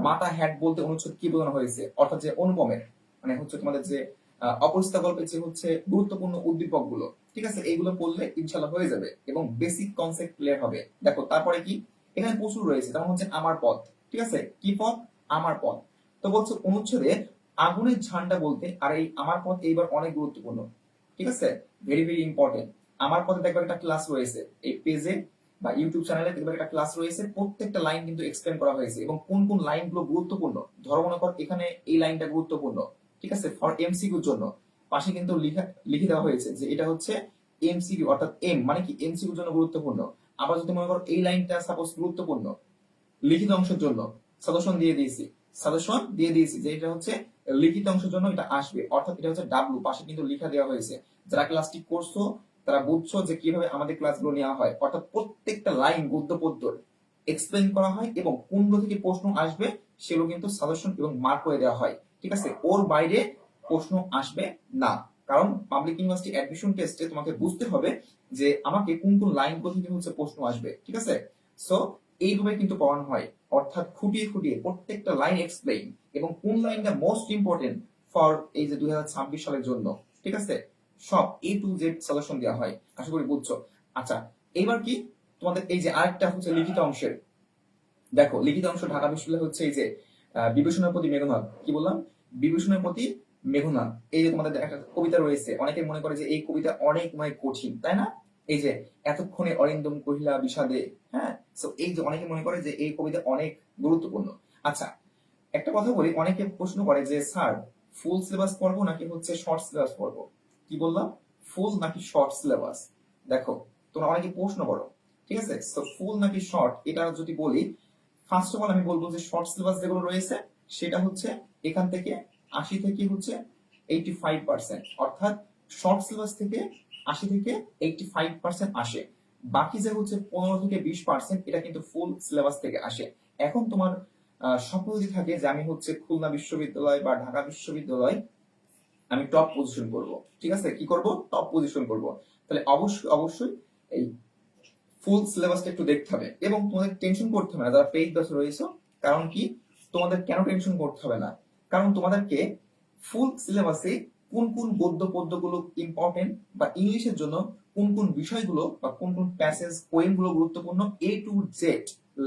Speaker 1: মাতা হ্যাট বলতে অনুচ্ছেদ কি বোঝানো হয়েছে, অর্থাৎ যে অনুপমের মানে হচ্ছে তোমাদের যে অপরিচিত গল্পের যে হচ্ছে গুরুত্বপূর্ণ উদ্দীপক গুলো, ঠিক আছে, এইগুলো পড়লে ইনশাল্লাহ হয়ে যাবে এবং বেসিক কনসেপ্ট ক্লিয়ার হবে। দেখো তারপরে কি এখানে প্রচুর রয়েছে, যেমন হচ্ছে আমার পথ, ঠিক আছে, কি পথ, আমার পথ। তো বলছে অনুচ্ছেদে আগুনের ঝান্ডা বলতে, আর এই আমার পথ এইবার অনেক গুরুত্বপূর্ণ, ঠিক আছে, ভেরি ভেরি ইম্পর্টেন্ট। আমার পথে দেখবে একটা ক্লাস রয়েছে এই পেজে বা ইউটিউব চ্যানেলে, দেখবে একটা ক্লাস রয়েছে, প্রত্যেকটা লাইন কিন্তু এক্সপ্লেন করা হয়েছে এবং কোন কোন লাইন গুলো গুরুত্বপূর্ণ, ধরো মনে কর এখানে এই লাইনটা গুরুত্বপূর্ণ, ঠিক আছে, ফর এমসিকিউর জন্য, পাশে কিন্তু লিখে দেওয়া হয়েছে যে এটা হচ্ছে এমসিকিউ, অর্থাৎ এম মানে কি এমসিকিউর জন্য গুরুত্বপূর্ণ। আবার যদি মনে করো এই লাইনটা সাপোজ গুরুত্বপূর্ণ লিখিত অংশের জন্য, সাজেশন দিয়ে দিয়েছি, সাজেশন দিয়ে দিয়েছি যে এটা হচ্ছে লিখিত অংশের জন্য এটা আসবে, অর্থাৎ এটা হচ্ছে ডাব্লু, পাশে কিন্তু লেখা দেওয়া হয়েছে। যারা ক্লাসটি করছো তারা বুঝছো যে কিভাবে আমাদের ক্লাসগুলো নেওয়া হয়, অর্থাৎ প্রত্যেকটা লাইন গদ্য পদ্য এক্সপ্লেন করা হয় এবং কোনগুলো থেকে প্রশ্ন আসবে সেগুলো কিন্তু সাজেশন এবং মার্ক করে দেওয়া হয়, ঠিক আছে, ওর বাইরে প্রশ্ন আসবে না। কারণ পাবলিক ইউনিভার্সিটি অ্যাডমিশন টেস্টে তোমাকে বুঝতে হবে যে আমাকে কোন কোন লাইনগুলো থেকে হচ্ছে প্রশ্ন আসবে, ঠিক আছে। সো এইভাবে কিন্তু পড়ানো হয়, অর্থাৎ খুঁটিয়ে খুঁটিয়ে প্রত্যেকটা লাইন এক্সপ্লেইন এবং কোন লাইনটা মোস্ট ইম্পর্টেন্ট ফর এই যে 2026 সালের জন্য, ঠিক আছে, সব A to Z সাজেশন দেওয়া হয়। আশা করি বুঝছো। আচ্ছা, এবার কি তোমাদের এই যে আরেকটা হচ্ছে লিখিত অংশের, দেখো লিখিত অংশ ঢাকা বিশ্ববিদ্যালয় হচ্ছে এই যে বিভূষণের প্রতি মেঘনাদ, কি বললাম, বিভূষণের প্রতি মেঘনাদ, এই যে তোমাদের একটা কবিতা রয়েছে, অনেকে মনে করে যে এই কবিতা অনেক মানে কঠিন, তাই না, এই যে এতক্ষণে অরিন্দম কহিলা বিষাদে, হ্যাঁ, তো এই যে অনেকে মনে করে যে এই কবিতা অনেক গুরুত্বপূর্ণ। আচ্ছা, একটা কথা বলি, অনেকে প্রশ্ন করে যে স্যার ফুল সিলেবাস পড়বো নাকি হচ্ছে শর্ট সিলেবাস পড়বো, কি বললাম, ফুল নাকি শর্ট সিলেবাস। দেখো তোমরা অনেকে প্রশ্ন করো, ঠিক আছে, তো ফুল নাকি শর্ট, এটা যদি বলি, ফার্স্ট অফ অল আমি বলবো যে শর্ট সিলেবাস যেগুলো রয়েছে সেটা হচ্ছে এখান থেকে 80 থেকে হচ্ছে 85%, অর্থাৎ শর্ট সিলেবাস থেকে 80 থেকে 85% আসে। বাকি যে হচ্ছে 15 থেকে 20% এটা কিন্তু ফুল সিলেবাস থেকে আসে। এখন তোমার স্বপ্ন যদি থাকে যে আমি হচ্ছে খুলনা বিশ্ববিদ্যালয় বা ঢাকা বিশ্ববিদ্যালয় আমি টপ পজিশন করব, ঠিক আছে, কি করব, টপ পজিশন করব, তাহলে অবশ্যই অবশ্যই এই ফুল সিলেবাসটা একটু দেখতে হবে এবং তোমাদের টেনশন করতে হবে না যারা পেইড ব্যাচে রয়েছে। কারণ কি তোমাদের কেন টেনশন করতে হবে না, কারণ তোমাদেরকে ফুল সিলেবাসে কোন কোন গদ্য পদ্যগুলো ইম্পর্টেন্ট বা ইংলিশের জন্য কোন কোন বিষয়গুলো বা কোন কোন প্যাসেজ পোয়েম গুলো গুরুত্বপূর্ণ A to Z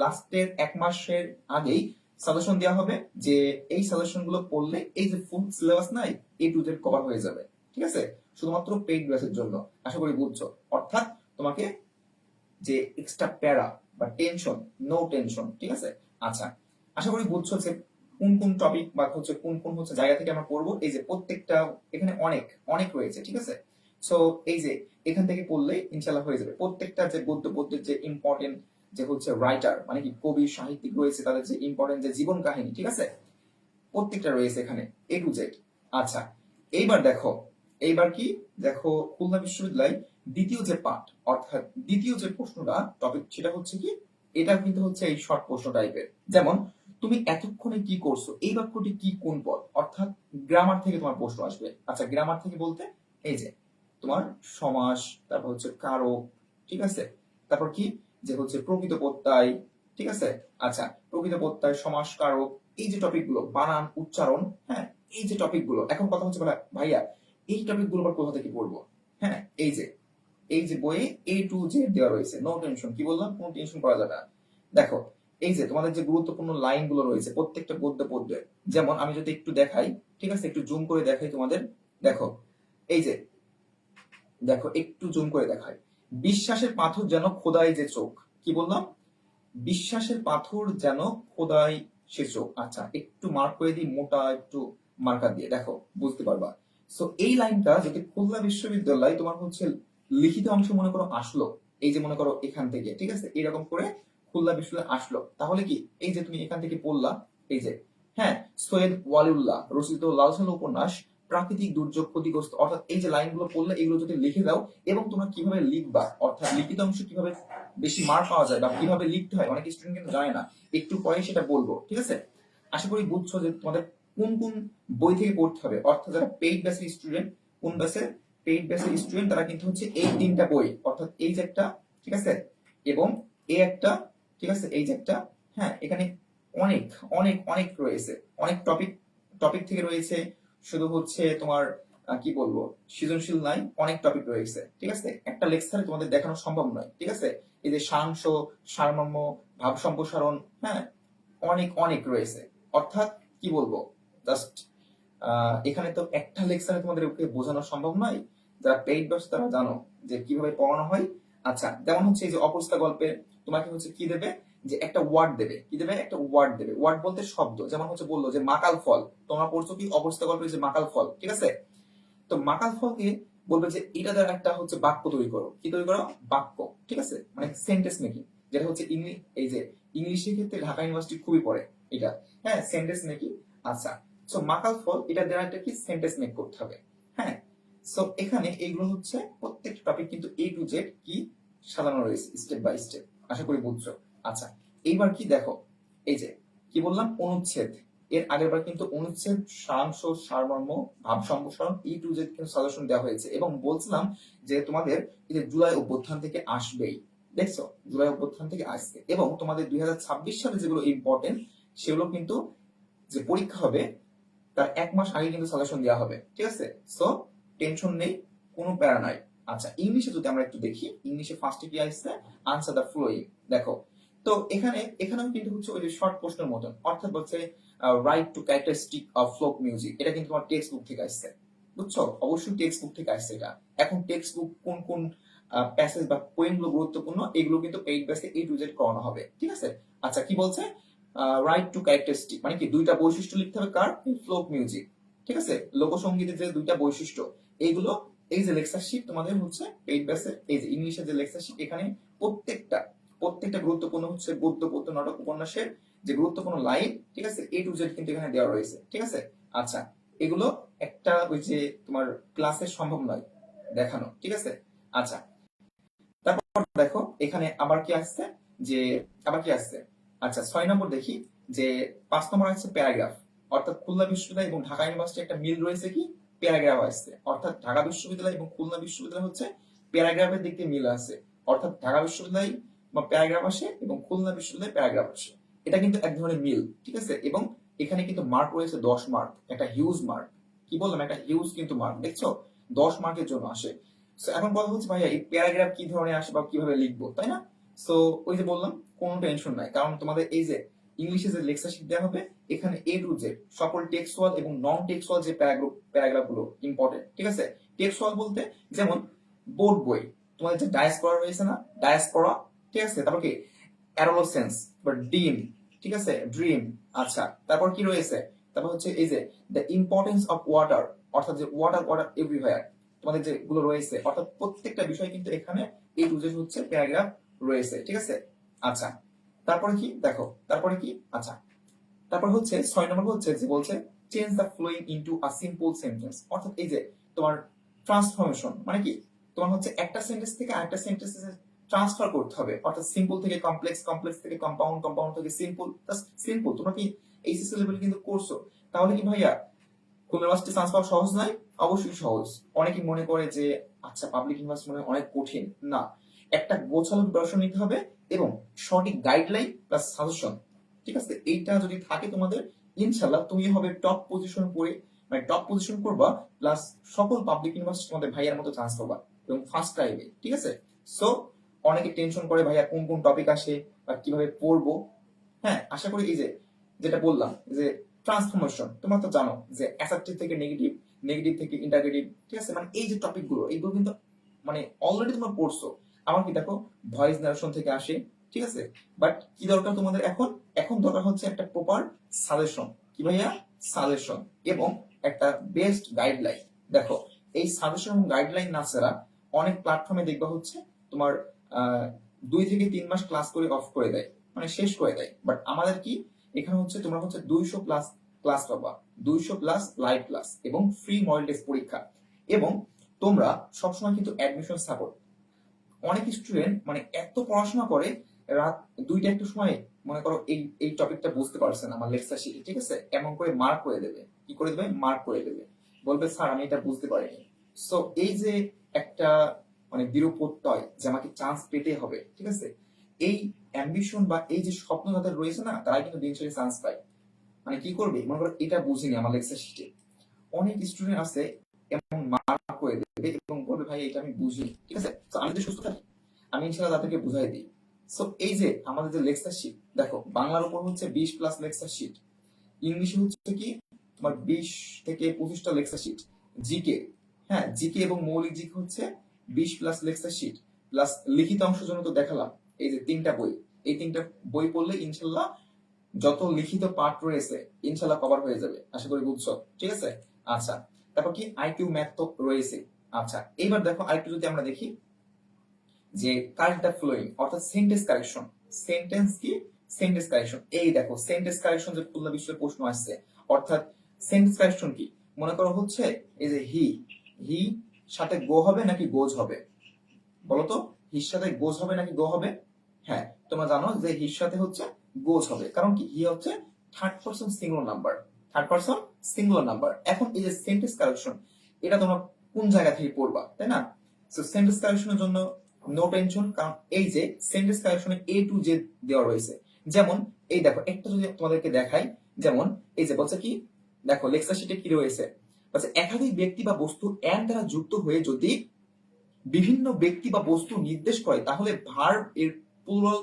Speaker 1: লাস্টের 1 মাসের আগেই সাজেশন দেওয়া হবে, যে এই সাজেশন গুলো পড়লে এই যে ফুল সিলেবাস নাই A to Z কভার হয়ে যাবে, ঠিক আছে, শুধুমাত্র পেইড ব্যাচের জন্য। আশা করি বুঝছো, অর্থাৎ তোমাকে যে এক্সট্রা প্যারা বা টেনশন, নো টেনশন, ঠিক আছে। আচ্ছা, আশা করি বুঝছো যে কোন কোন টপিক বা হচ্ছে কোন কোন হচ্ছে জায়গা থেকে আমরা পড়বো, এই যে প্রত্যেকটা এখানে অনেক অনেক রয়েছে, ঠিক আছে। সো এই যে এখান থেকে পড়লে ইনশাল্লাহ হয়ে যাবে। প্রত্যেকটা যে গদ্য পদ্যের যে ইম্পর্টেন্ট যে হচ্ছে রাইটার মানে কি কবি সাহিত্যিক রয়েছে তাদের যে ইম্পর্টেন্ট যে জীবন কাহিনী, ঠিক আছে, প্রত্যেকটা রয়েছে এখানে এ টু জেড। আচ্ছা, এইবার দেখো, এইবার কি দেখো, খুলনা বিশ্ববিদ্যালয় দ্বিতীয় যে পার্ট, অর্থাৎ দ্বিতীয় যে প্রশ্নটা টপিক, সেটা হচ্ছে কি, এটা কিন্তু হচ্ছে এই শর্ট প্রশ্ন টাইপের। যেমন তুমি এতক্ষণে কি করছো, এই বাক্যটি কি কোন পদ, অর্থাৎ গ্রামার থেকে তোমার প্রশ্ন আসবে। আচ্ছা, গ্রামার থেকে বলতে এই যে তোমার সমাস, তারপর হচ্ছে কারক, ঠিক আছে, তারপর কি যে হচ্ছে প্রকৃত প্রত্যয়, ঠিক আছে। আচ্ছা, প্রকৃত প্রত্যয়, সমাস, কারক, এই যে টপিক গুলো, বানান, উচ্চারণ, হ্যাঁ, এই যে টপিক গুলো, এখন কথা হচ্ছে ভাইয়া এই টপিক গুলো আবার কোথা থেকে পড়বো? হ্যাঁ, এই যে বইয়ে এ টু জেড দেওয়া রয়েছে, নো টেনশন। কি বললাম, কোনো টেনশন করা যাবে না। দেখো, এই যে তোমাদের যে গুরুত্বপূর্ণ লাইন গুলো রয়েছে প্রত্যেকটা গদ্যে পদ্যে, যেমন আমি যদি একটু দেখাই, ঠিক আছে, একটু জুম করে দেখাই তোমাদের। দেখো, এই যে দেখো, একটু জুম করে দেখাই। বিশ্বাসের পাথর যেন খোদাই যে চোখ, কি বললাম, বিশ্বাসের পাথর যেন খোদাই সে চোখ। আচ্ছা, একটু মার্ক করে দিই, মোটা একটু মার্কার দিয়ে, দেখো বুঝতে পারবা। সো এই লাইনটা যদি খুলনা বিশ্ববিদ্যালয় তোমার হচ্ছে লিখিত অংশ মনে করো আসলো, এই যে মনে করো এখান থেকে, ঠিক আছে, এরকম করে খুলনা বিশ্ববিদ্যালয় আসলো, তাহলে কি এই যে তুমি এখান থেকে পড়লা, এই যে, হ্যাঁ, সৈয়দ ওয়ালিউল্লাহ রচিত লাল সাল উপন্যাস প্রাকৃতিক দুর্যোগ ক্ষতিগ্রস্ত, অর্থাৎ এই যে লাইনগুলো পড়লে এগুলো যদি লিখে দাও, এবং তোমরা কিভাবে লিখবা, অর্থাৎ লিখিত অংশ কিভাবে বেশি মার্ক পাওয়া যায় বা কিভাবে লিখতে হয়, অনেক স্টুডেন্ট কিন্তু জানে না, একটু পরে সেটা বলবো, ঠিক আছে। আশা করি বুঝছো যে তোমাদের কোন কোন বই থেকে পড়তে হবে, অর্থাৎ যারা পেইড ব্যাচের স্টুডেন্ট, কোন ব্যাচের, পেইড ব্যাচের স্টুডেন্ট, তারা কিন্তু হচ্ছে এই তিনটা বই, অর্থাৎ এই যে একটা, ঠিক আছে, এবং এই একটা, ঠিক আছে, এই যে একটা, হ্যাঁ, এখানে অনেক অনেক অনেক রয়েছে, অনেক টপিক টপিক থেকে রয়েছে, শুধু হচ্ছে তোমার কি বলবো, সৃজনশীল নাই, অনেক টপিক রয়েছে, ঠিক আছে, একটা লেকচারে তোমাদের দেখানো সম্ভব নয়, ঠিক আছে। এই যে সাংস, সারমর্ম, ভাব সম্প্রসারণ, হ্যাঁ, অনেক অনেক রয়েছে, অর্থাৎ কি বলবো, জাস্ট এখানে তো একটা লেকচারে তোমাদের ওকে বোঝানো সম্ভব নয়। যারা পেইড ব্যাচ তারা জানো যে কিভাবে পড়ানো হয়। আচ্ছা, যেমন হচ্ছে এই যে অপরস্তা গল্পে তোমাকে হচ্ছে কি দেবে, যে একটা ওয়ার্ড দেবে, কি দেবে, একটা ওয়ার্ড দেবে, ওয়ার্ড বলতে শব্দ, যেমন হচ্ছে বললো যে মাকাল ফল, তোমরা পড়ছো কি অপরস্তা গল্পে যে মাকাল ফল, ঠিক আছে। তো মাকাল ফলকে বলবে যে এটা দ্বারা একটা হচ্ছে বাক্য তৈরি করো, কি তৈরি করো, বাক্য, ঠিক আছে, মানে সেন্টেন্স মেকিং, যেটা হচ্ছে এই যে ইংলিশের ক্ষেত্রে ঢাকা ইউনিভার্সিটি খুবই পড়ে এটা, হ্যাঁ, সেন্টেন্স মেকিং। আচ্ছা, সো মাকাল ফল, এটা দ্বারা একটা কি সেন্টেন্স মেক করতে হবে, হ্যাঁ। সো এখানে এইগুলো হচ্ছে প্রত্যেকটা টপিক কিন্তু এ টু জেড কি সাজানো রয়েছে স্টেপ বাই স্টেপ, আশা করি বুঝছো। আচ্ছা, এইবার কি দেখো, এই যে কি বললাম, অনুচ্ছেদ, এর আগের বার কিন্তু অনুচ্ছেদ, সারাংশ, সারমর্ম, ভাব সম্প্রসারণ, ই টু জেড কিন্তু সাজেশন দেওয়া হয়েছে, এবং বলছিলাম যে তোমাদের এই যে জুলাই অভ্যুত্থান থেকে আসবেই, দেখছো, জুলাই অভ্যুত্থান থেকে আসছে, এবং তোমাদের 2026 সালে যেগুলো ইম্পর্টেন্ট সেগুলো কিন্তু যে পরীক্ষা হবে তার 1 মাস আগে কিন্তু সাজেশন দেওয়া হবে, ঠিক আছে। সো টেনশন নেই, কোনো প্যারা নাই। আচ্ছা, ইংলিশে যদি আমরা একটু দেখি, ইংলিশে ফার্স্টে কি আসছে, আনসার দ্য ফ্লোয়িং, দেখো। তো এখানেও কিন্তু হচ্ছে ওই যে শর্ট প্রশ্নের মতন, অর্থাৎ বলছে right two characteristic of folk music, এটা কিন্তু তোমার টেক্সট বুক থেকে আসছে, বুঝছো, অবশ্যই টেক্সট বুক থেকে আসছে এটা। এখন টেক্সট বুক কোন কোন প্যাসেজ বা পোয়েম গুলো গুরুত্বপূর্ণ, এগুলো কিন্তু পেইড বেসে এ টু জেড করানো হবে, ঠিক আছে। আচ্ছা, কি বলছে, রাইট টু ক্যারেক্টারিস্টিক মানে কি, দুইটা বৈশিষ্ট্য লিখতে হবে কার, ফোক মিউজিক, ঠিক আছে, লোকসঙ্গীতের যে দুইটা বৈশিষ্ট্য, এইগুলো, এই যে লেকচার শিট তোমাদের হচ্ছে পেইড বেসের, এই যে ইংলিশের যে লেকচার শিট, এখানে প্রত্যেকটা প্রত্যেকটা গুরুত্বপূর্ণ হচ্ছে গদ্য পদ্য নাটক উপন্যাসের যে গুরুত্বপূর্ণ লাইন, ঠিক আছে, এ টু জেড কিন্তু এখানে দেওয়া রয়েছে, ঠিক আছে। আচ্ছা, এগুলো একটা ওই যে তোমার ক্লাসে সম্ভব নয় দেখানো, ঠিক আছে। আচ্ছা, তারপর দেখো এখানে আবার কি আসছে, যে আবার কি আসছে, আচ্ছা 6 নম্বর দেখি, যে 5 নম্বর আছে প্যারাগ্রাফ, অর্থাৎ খুলনা বিশ্ববিদ্যালয় এবং ঢাকা ইউনিভার্সিটি একটা মিল রয়েছে কি, প্যারাগ্রাফ আসছে, অর্থাৎ ঢাকা বিশ্ববিদ্যালয় এবং খুলনা বিশ্ববিদ্যালয় হচ্ছে প্যারাগ্রাফের দিক দিয়ে মিল আছে, অর্থাৎ ঢাকা বিশ্ববিদ্যালয় বা প্যারাগ্রাফ আসে এবং খুলনা বিশ্ববিদ্যালয় প্যারাগ্রাফ আসে, এটা কিন্তু এক ধরনের মিল, ঠিক আছে। এবং এখানে কিন্তু মার্ক রয়েছে 10 মার্ক, একটা হিউজ মার্ক, কি বললাম, একটা হিউজ কিন্তু মার্ক, দেখছো, 10 মার্কের জন্য আসে। সো এখন কথা হচ্ছে ভাইয়া এই প্যারাগ্রাফ কি ধরনের আসে বা কিভাবে লিখবো, তাই না। সো ওই যে বললাম, কোনো টেনশন নাই, কারণ তোমাদের এই যে ইংলিশে যে লেকচার শিট দেওয়া হবে, এখানে এ টু জেড সকল টেক্সচুয়াল এবং নন টেক্সচুয়াল যে প্যারাগ্রাফ গুলো ইম্পর্টেন্ট, ঠিক আছে। টেক্সচুয়াল বলতে যেমন বোর্ড বই, তোমাদের যে ডায়াসপোরা রয়েছে না, ডায়াসপোরা, ঠিক আছে, তারপর কি অ্যাডোলেসেন্স বা ডিম, ঠিক আছে, ড্রিম। আচ্ছা, তারপর কি রয়েছে, তারপর হচ্ছে এই যে দ্য ইম্পর্টেন্স অফ ওয়াটার, অর্থাৎ যে ওয়াটার ওয়াটার এভরিওয়্যার, তোমাদের যেগুলো রয়েছে, অর্থাৎ প্রত্যেকটা বিষয় কিন্তু এখানে এই টু জেড হচ্ছে প্যারাগ্রাফ রয়েছে, ঠিক আছে। আচ্ছা, তারপরে কি দেখো, তারপরে কি, আচ্ছা, তারপর হচ্ছে 6 নম্বর হচ্ছে যে বলছে change the following into a simple sentence, অর্থাৎ এই যে তোমার ট্রান্সফরমেশন মানে কি, তোমার হচ্ছে একটা সেন্টেন্স থেকে আরেকটা সেন্টেন্সে ট্রান্সফার করতে হবে, অর্থাৎ সিম্পল থেকে কমপ্লেক্স, কমপ্লেক্স থেকে কম্পাউন্ড, কম্পাউন্ড থেকে সিম্পল, সিম্পল। তোমরা কি এইচএসসি লেভেল কিন্তু করছো, তাহলে কি ভাইয়া খুলনা ইউনিভার্সিটি চান্স পাওয়া সহজ নয়? অবশ্যই সহজ। অনেকেই মনে করে যে আচ্ছা পাবলিক ইউনিভার্সিটি মনে হয় অনেক কঠিন, না, একটা গোছালো প্রিপারেশন নিতে হবে এবং সঠিক গাইডলাইন প্লাস সাজেশন, ঠিক আছে, এইটা যদি থাকে তোমাদের, ইনশাল্লাহ তুমি হবে টপ পজিশন করে, মানে টপ পজিশন করবা, প্লাস সকল পাবলিক ইউনিভার্সিটি তোমাদের ভাইয়ার মতো চান্স পাবা এবং ফার্স্ট টাইমে, ঠিক আছে। সো অনেকে টেনশন করে ভাইয়া কোন কোন টপিক আসে বা কিভাবে পড়বো। হ্যাঁ, আশা করি এই যে যেটা বললাম যে ট্রান্সফরমেশন, তোমরা তো জানো যে অ্যাসার্টিভ থেকে নেগেটিভ, নেগেটিভ থেকে ইন্টারগেটিভ, ঠিক আছে, মানে এই যে টপিক গুলো, এইগুলো কিন্তু মানে অলরেডি তোমরা পড়ছো। আমার কি দেখো ভয়েস নারেশন থেকে আসে, ঠিক আছে, বাট কি দরকার তোমাদের এখন, এখন দরকার হচ্ছে একটা প্রপার সাজেশন, কি ভাইয়া, সাজেশন এবং একটা বেস্ট গাইডলাইন। দেখো এই সাজেশন এবং গাইডলাইন না ছাড়া অনেক প্ল্যাটফর্মে দেখবা হচ্ছে তোমার 2 থেকে 3 মাস ক্লাস করে অফ করে দেয়, মানে শেষ করে দেয়। বাট আমাদের কি এখানে হচ্ছে তোমরা হচ্ছে 200+ ক্লাস পাবা, 200+ লাইভ ক্লাস এবং ফ্রি মডেল টেস্ট পরীক্ষা, এবং তোমরা সবসময় কিন্তু অ্যাডমিশন সাপোর্ট। অনেক স্টুডেন্ট মানে এত পড়াশোনা করে রাত 2টা একটা সময় মনে করো এই এই টপিকটা বুঝতে পারছে না আমার লেকচার শিটে, ঠিক আছে, এমন করে মার্ক করে দেবে, কি করে দেবে, মার্ক করে দেবে, বলবে স্যার আমি এটা বুঝতে পারিনি। সো এই যে একটা মানে দৃঢ় প্রত্যয় যে আমাকে চান্স পেতে হবে, ঠিক আছে, এই অ্যাম্বিশন বা এই যে স্বপ্ন যাদের রয়েছে না, তারা কিন্তু দিন শেষে চান্স পায়। মানে কি করবে, মনে করো এটা বুঝিনি আমার লেকচার শিটে, অনেক স্টুডেন্ট আছে এমন মার্ক করে দেবে এবং বলবে ভাই এটা আমি বুঝিনি, ঠিক আছে। তো আমি যদি সুস্থ থাকি আমি ইনশাআল্লাহ তাদেরকে বুঝাই দিই। সো এই যে আমাদের যে লেকচার শিট, দেখো বাংলার উপর হচ্ছে 20+ লেকচার শিট, ইংলিশে হচ্ছে কি তোমার 20 থেকে 25টা লেকচার শিট, জিকে, হ্যাঁ জিকে এবং মৌলিক জিকে হচ্ছে 20+ লেকচার শিট, প্লাস লিখিত অংশের জন্য তো দেখালাম এই যে 3টা বই, এই 3টা বই পড়লে ইনশাল্লাহ যত লিখিত পাঠ রয়েছে ইনশাল্লাহ কভার হয়ে যাবে, আশা করি বুঝছো, ঠিক আছে। আচ্ছা, তারপর কি আইকিউ ম্যাথ তো রয়েছে। আচ্ছা এইবার দেখো আরেকটু যদি আমরা দেখি যে কারেক্ট দ্য ফ্লোয়িং, অর্থাৎ সেন্টেন্স কারেকশন, সেন্টেন্স কি, সেন্টেন্স কারেকশন, এই দেখো সেন্টেন্স কারেকশন যে খুলনা বিশ্বের প্রশ্ন আসছে, অর্থাৎ সেন্টেন্স কারেকশন কি, মনে করো হচ্ছে এই যে হি, হি সাথে গো হবে নাকি গোজ হবে, বলতো, হির সাথে গোজ হবে নাকি গো হবে? হ্যাঁ তোমরা জানো যে হির সাথে হচ্ছে গোজ হবে, কারণ কি হি হচ্ছে third person singular number, third person singular number. এখন এই যে সেন্টেন্স কারেকশন, এটা তোমরা কোন জায়গা থেকে পড়বা, তাই না? সো সেন্টেন্স কারেকশনের জন্য নো টেনশন, কারণ এই যে সেন্টেন্স কারেকশনে A to Z দেওয়া রয়েছে। যেমন এই দেখো একটা যদি তোমাদেরকে দেখাই, যেমন এই যে বলছে কি, দেখো লেকচার শিটে কি রয়েছে, বলছে একাধিক ব্যক্তি বা বস্তু এন্ড দ্বারা যুক্ত হয়ে যদি বিভিন্ন ব্যক্তি বা বস্তু নির্দেশ করে তাহলে ভার্ব এর প্লুরাল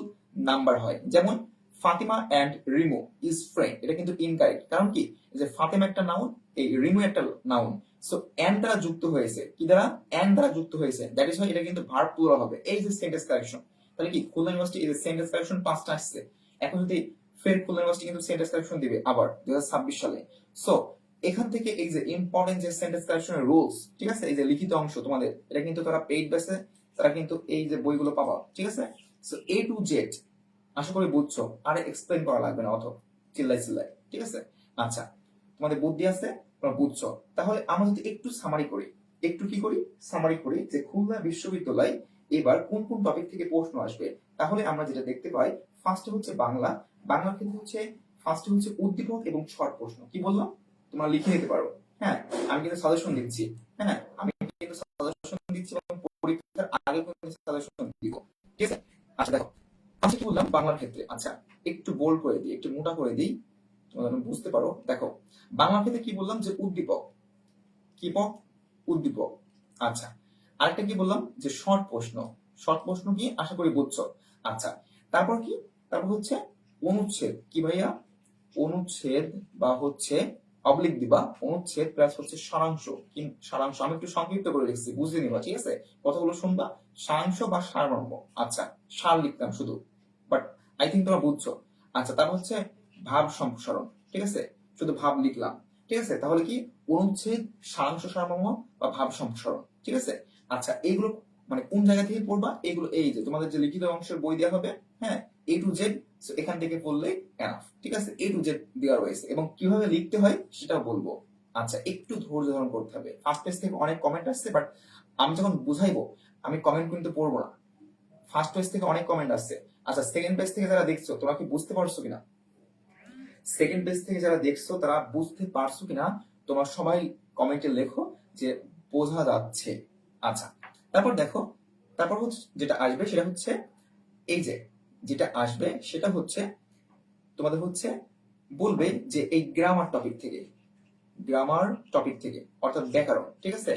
Speaker 1: নাম্বার হয়। যেমন Fatima and Rimu is friend, এটা কিন্তু ইনকারেক্ট, কারণ কি যে ফাতিমা একটা নাউন, এই রিমু একটা নাউন, সো এন্ড দ্বারা যুক্ত হয়েছে, কি দ্বারা, এন্ড দ্বারা যুক্ত হয়েছে, দ্যাট ইজ এটা কিন্তু ভার্ব প্লুরাল হবে। এই যে সেন্টেন্স কারেকশন, তাহলে কি খুলনা ইউনিভার্সিটি এই যে সেন্টেন্স কারেকশন 5টা আসছে, এখন যদি ফের খুলনা ইউনিভার্সিটি কিন্তু সেন্টেন্স কারেকশন দিবে আবার 2026 সালে। সো এখান থেকে এই যে ইম্পর্টেন্ট যে সেন্টেন্স কারেকশনের রুলস, ঠিক আছে, এই যে লিখিত অংশ তোমাদের, এটা কিন্তু তারা পেইড বেসে তারা কিন্তু এই যে বইগুলো পাবা, ঠিক আছে। সো A to Z আশা করি বুঝছো, আরে এক্সপ্লেইন করা লাগবে না অত চিল্লাই চিল্লাই, ঠিক আছে। আচ্ছা তোমাদের বুদ্ধি আছে, তোমরা বুঝছো। তাহলে আমরা যদি একটু সামারি করি, একটু কি করি, সামারি করি যে খুলনা বিশ্ববিদ্যালয় এবার কোন কোন টপিক থেকে প্রশ্ন আসবে, তাহলে আমরা যেটা দেখতে পাই ফার্স্টে হচ্ছে বাংলা, বাংলার ক্ষেত্রে হচ্ছে ফার্স্টে হচ্ছে উদ্দীপক এবং শর্ট প্রশ্ন, কি বললাম, তোমরা লিখে নিতে পারো। হ্যাঁ আমি কিন্তু সাজেশন দিচ্ছি, হ্যাঁ আমি কিন্তু সাজেশন দিচ্ছি এবং পরীক্ষার আগে কিন্তু সাজেশন দিব, ঠিক আছে। আচ্ছা দেখো আমি কি বললাম বাংলার ক্ষেত্রে, আচ্ছা একটু বোল্ড করে দিই, একটু মোটা করে দিই, তোমরা যেন বুঝতে পারো। দেখো বাংলার ক্ষেত্রে কি বললাম যে উদ্দীপক, কি পক, উদ্দীপক। আচ্ছা আরেকটা কি বললাম যে শর্ট প্রশ্ন, শর্ট প্রশ্ন কি আশা করি বুঝছো। আচ্ছা তারপর কি, তারপর হচ্ছে অনুচ্ছেদ, কি ভাইয়া, অনুচ্ছেদ বা হচ্ছে অবলিক দিবা, অনুচ্ছেদ প্লাস হচ্ছে সারাংশ, কি সারাংশ, আমি একটু সংক্ষিপ্ত করে লিখছি বুঝে নিবা, ঠিক আছে, কথাগুলো শুনবা, সারাংশ বা সারমর্ম, আচ্ছা সার লিখতাম শুধু, বাট আই থিঙ্ক তোমরা বুঝছো। আচ্ছা তারপর হচ্ছে ভাব সম্প্রসারণ, ঠিক আছে, শুধু ভাব লিখলাম, ঠিক আছে, তাহলে কি অনুচ্ছেদ, সারাংশ সারমর্ম বা ভাব সম্প্রসারণ, ঠিক আছে। আচ্ছা এইগুলো মানে কোন জায়গা থেকে পড়বা, এগুলো এই যে তোমাদের যে লিখিত অংশের বই দেওয়া হবে, হ্যাঁ A to Z সো এখান থেকে পড়লেই এনাফ। ঠিক আছে, এ টু জেড দেওয়া রয়েছে এবং কিভাবে লিখতে হয় সেটাও বলবো। আচ্ছা, একটু ধৈর্য ধারণ করতে হবে। ফার্স্ট পেজ থেকে অনেক কমেন্ট আসছে, বাট আমি যখন বুঝাইবো আমি কমেন্ট কিন্তু পড়বো না। ফার্স্ট পেজ থেকে অনেক কমেন্ট আসছে। আচ্ছা, সেকেন্ড পেজ থেকে যারা দেখছো তোমরা কি বুঝতে পারছো কিনা? সেকেন্ড পেজ থেকে যারা দেখছো তারা বুঝতে পারছো কিনা তোমার সবাই কমেন্টে লেখো যে বোঝা যাচ্ছে। আচ্ছা, তারপর দেখো, তারপর হচ্ছে যেটা আসবে সেটা হচ্ছে এই যে যেটা আসবে সেটা হচ্ছে তোমাদের হচ্ছে বলবে যে এই গ্রামার টপিক থেকে, গ্রামার টপিক থেকে অর্থাৎ ব্যাকরণ। ঠিক আছে,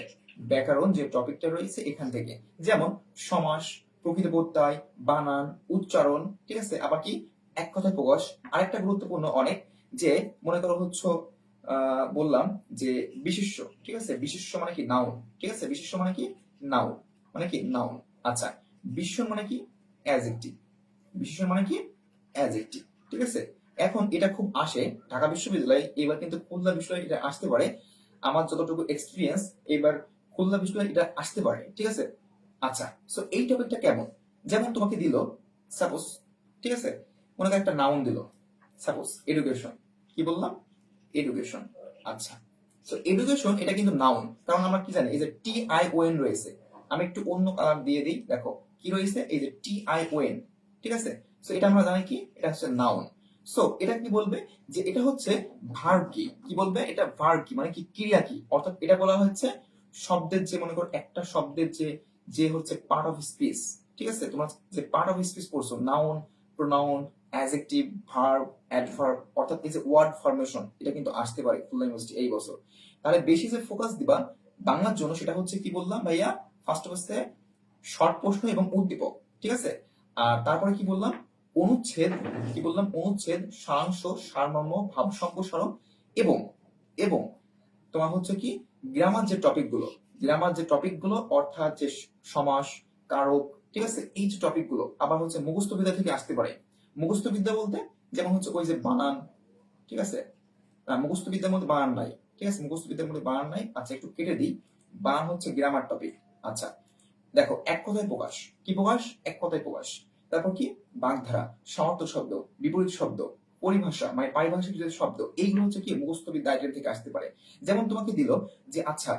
Speaker 1: ব্যাকরণ যে টপিকটা রয়েছে এখান থেকে, যেমন সমাস, প্রকৃত প্রত্যয়, বানান, উচ্চারণ। ঠিক আছে, আবার কি এক কথায় প্রকাশ। আরেকটা গুরুত্বপূর্ণ অনেক, যে মনে করো হচ্ছে বললাম যে বিশেষ্য। ঠিক আছে, বিশেষ্য মানে কি নাউন। ঠিক আছে, বিশেষ্য মানে কি নাউন, মানে কি নাউন। আচ্ছা, বিশেষণ মানে কি অ্যাডজেক্টিভ, বিশেষণ মানে কি অ্যাডজেক্টিভ। ঠিক আছে, এখন এটা খুব আসে ঢাকা বিশ্ববিদ্যালয়ে, এবার কিন্তু খুলনা বিশ্ববিদ্যালয়ে এটা আসতে পারে। আমার যতটুকু এক্সপিরিয়েন্স, এবার খুলনা বিশ্ববিদ্যালয়ে এটা আসতে পারে। ঠিক আছে, আচ্ছা, সো এই টপিকটা কেমন? যেমন তোমাকে দিল সাপোজ, ঠিক আছে, মনে করো একটা নাউন দিল, সাপোজ এডুকেশন। কি বললাম? এডুকেশন। আচ্ছা, সো এডুকেশন এটা কিন্তু নাউন, কারণ আমরা কি জানি এই যে টি আই ও এন রয়েছে। আমি একটু অন্য কালার দিয়ে দিই, দেখো কি রয়েছে, এই যে টি আই ও এন। ঠিক আছে, সো এটা আমরা জানি কি এটা হচ্ছে নাউন। সো এটা কি বলবে যে এটা হচ্ছে ভার্ব কি, কি বলবে এটা ভার্ব কি মানে কি ক্রিয়া কি, অর্থাৎ এটা বলা হচ্ছে শব্দের যে মনে করো একটা শব্দের যে যে হচ্ছে পার্ট অফ স্পিচ। ঠিক আছে, তোমার যে পার্ট অফ স্পিচ পড়ছো, noun, pronoun, adjective, verb, adverb, অর্থাৎ এই যে ওয়ার্ড ফরমেশন, এটা কিন্তু আসতে পারে খুলনা ইউনিভার্সিটি এই বছর। তাহলে বেশি যে ফোকাস দিবা বাংলার জন্য সেটা হচ্ছে কি বললাম ভাইয়া, ফার্স্ট হচ্ছে শর্ট প্রশ্ন এবং উদ্দীপক। ঠিক আছে, আর তারপরে কি বললাম অনুচ্ছেদ, কি বললাম অনুচ্ছেদ, সারাংশ, সারমর্ম, ভাব সম্প্রসারণ এবং এবং তোমার হচ্ছে কি গ্রামার যে টপিক গুলো, গ্রামার যে টপিক গুলো অর্থাৎ যে সমাস, কারক। ঠিক আছে, এই যে টপিক গুলো আবার হচ্ছে মুখস্থ বিদ্যা থেকে আসতে পারে। মুখস্থ বিদ্যা বলতে যেমন হচ্ছে ওই যে বানান। ঠিক আছে, মুখস্থ বিদ্যার মধ্যে বানান নাই। ঠিক আছে, মুখস্থ বিদ্যার মধ্যে বানান নাই। আচ্ছা, একটু কেটে দিই, বানান হচ্ছে গ্রামার টপিক। আচ্ছা, দেখো এক কথায় প্রকাশ, কি প্রকাশ, এক কথায় প্রকাশ। তারপর কি বাগধারা, সমার্থক শব্দ, বিপরীত শব্দ, পরিভাষা মানে পারিভাষিক যে শব্দ, এইগুলো হচ্ছে কি মুখস্থ বিদ্যা আইটেম থেকে আসতে পারে। যেমন তোমাকে দিল যে আচ্ছা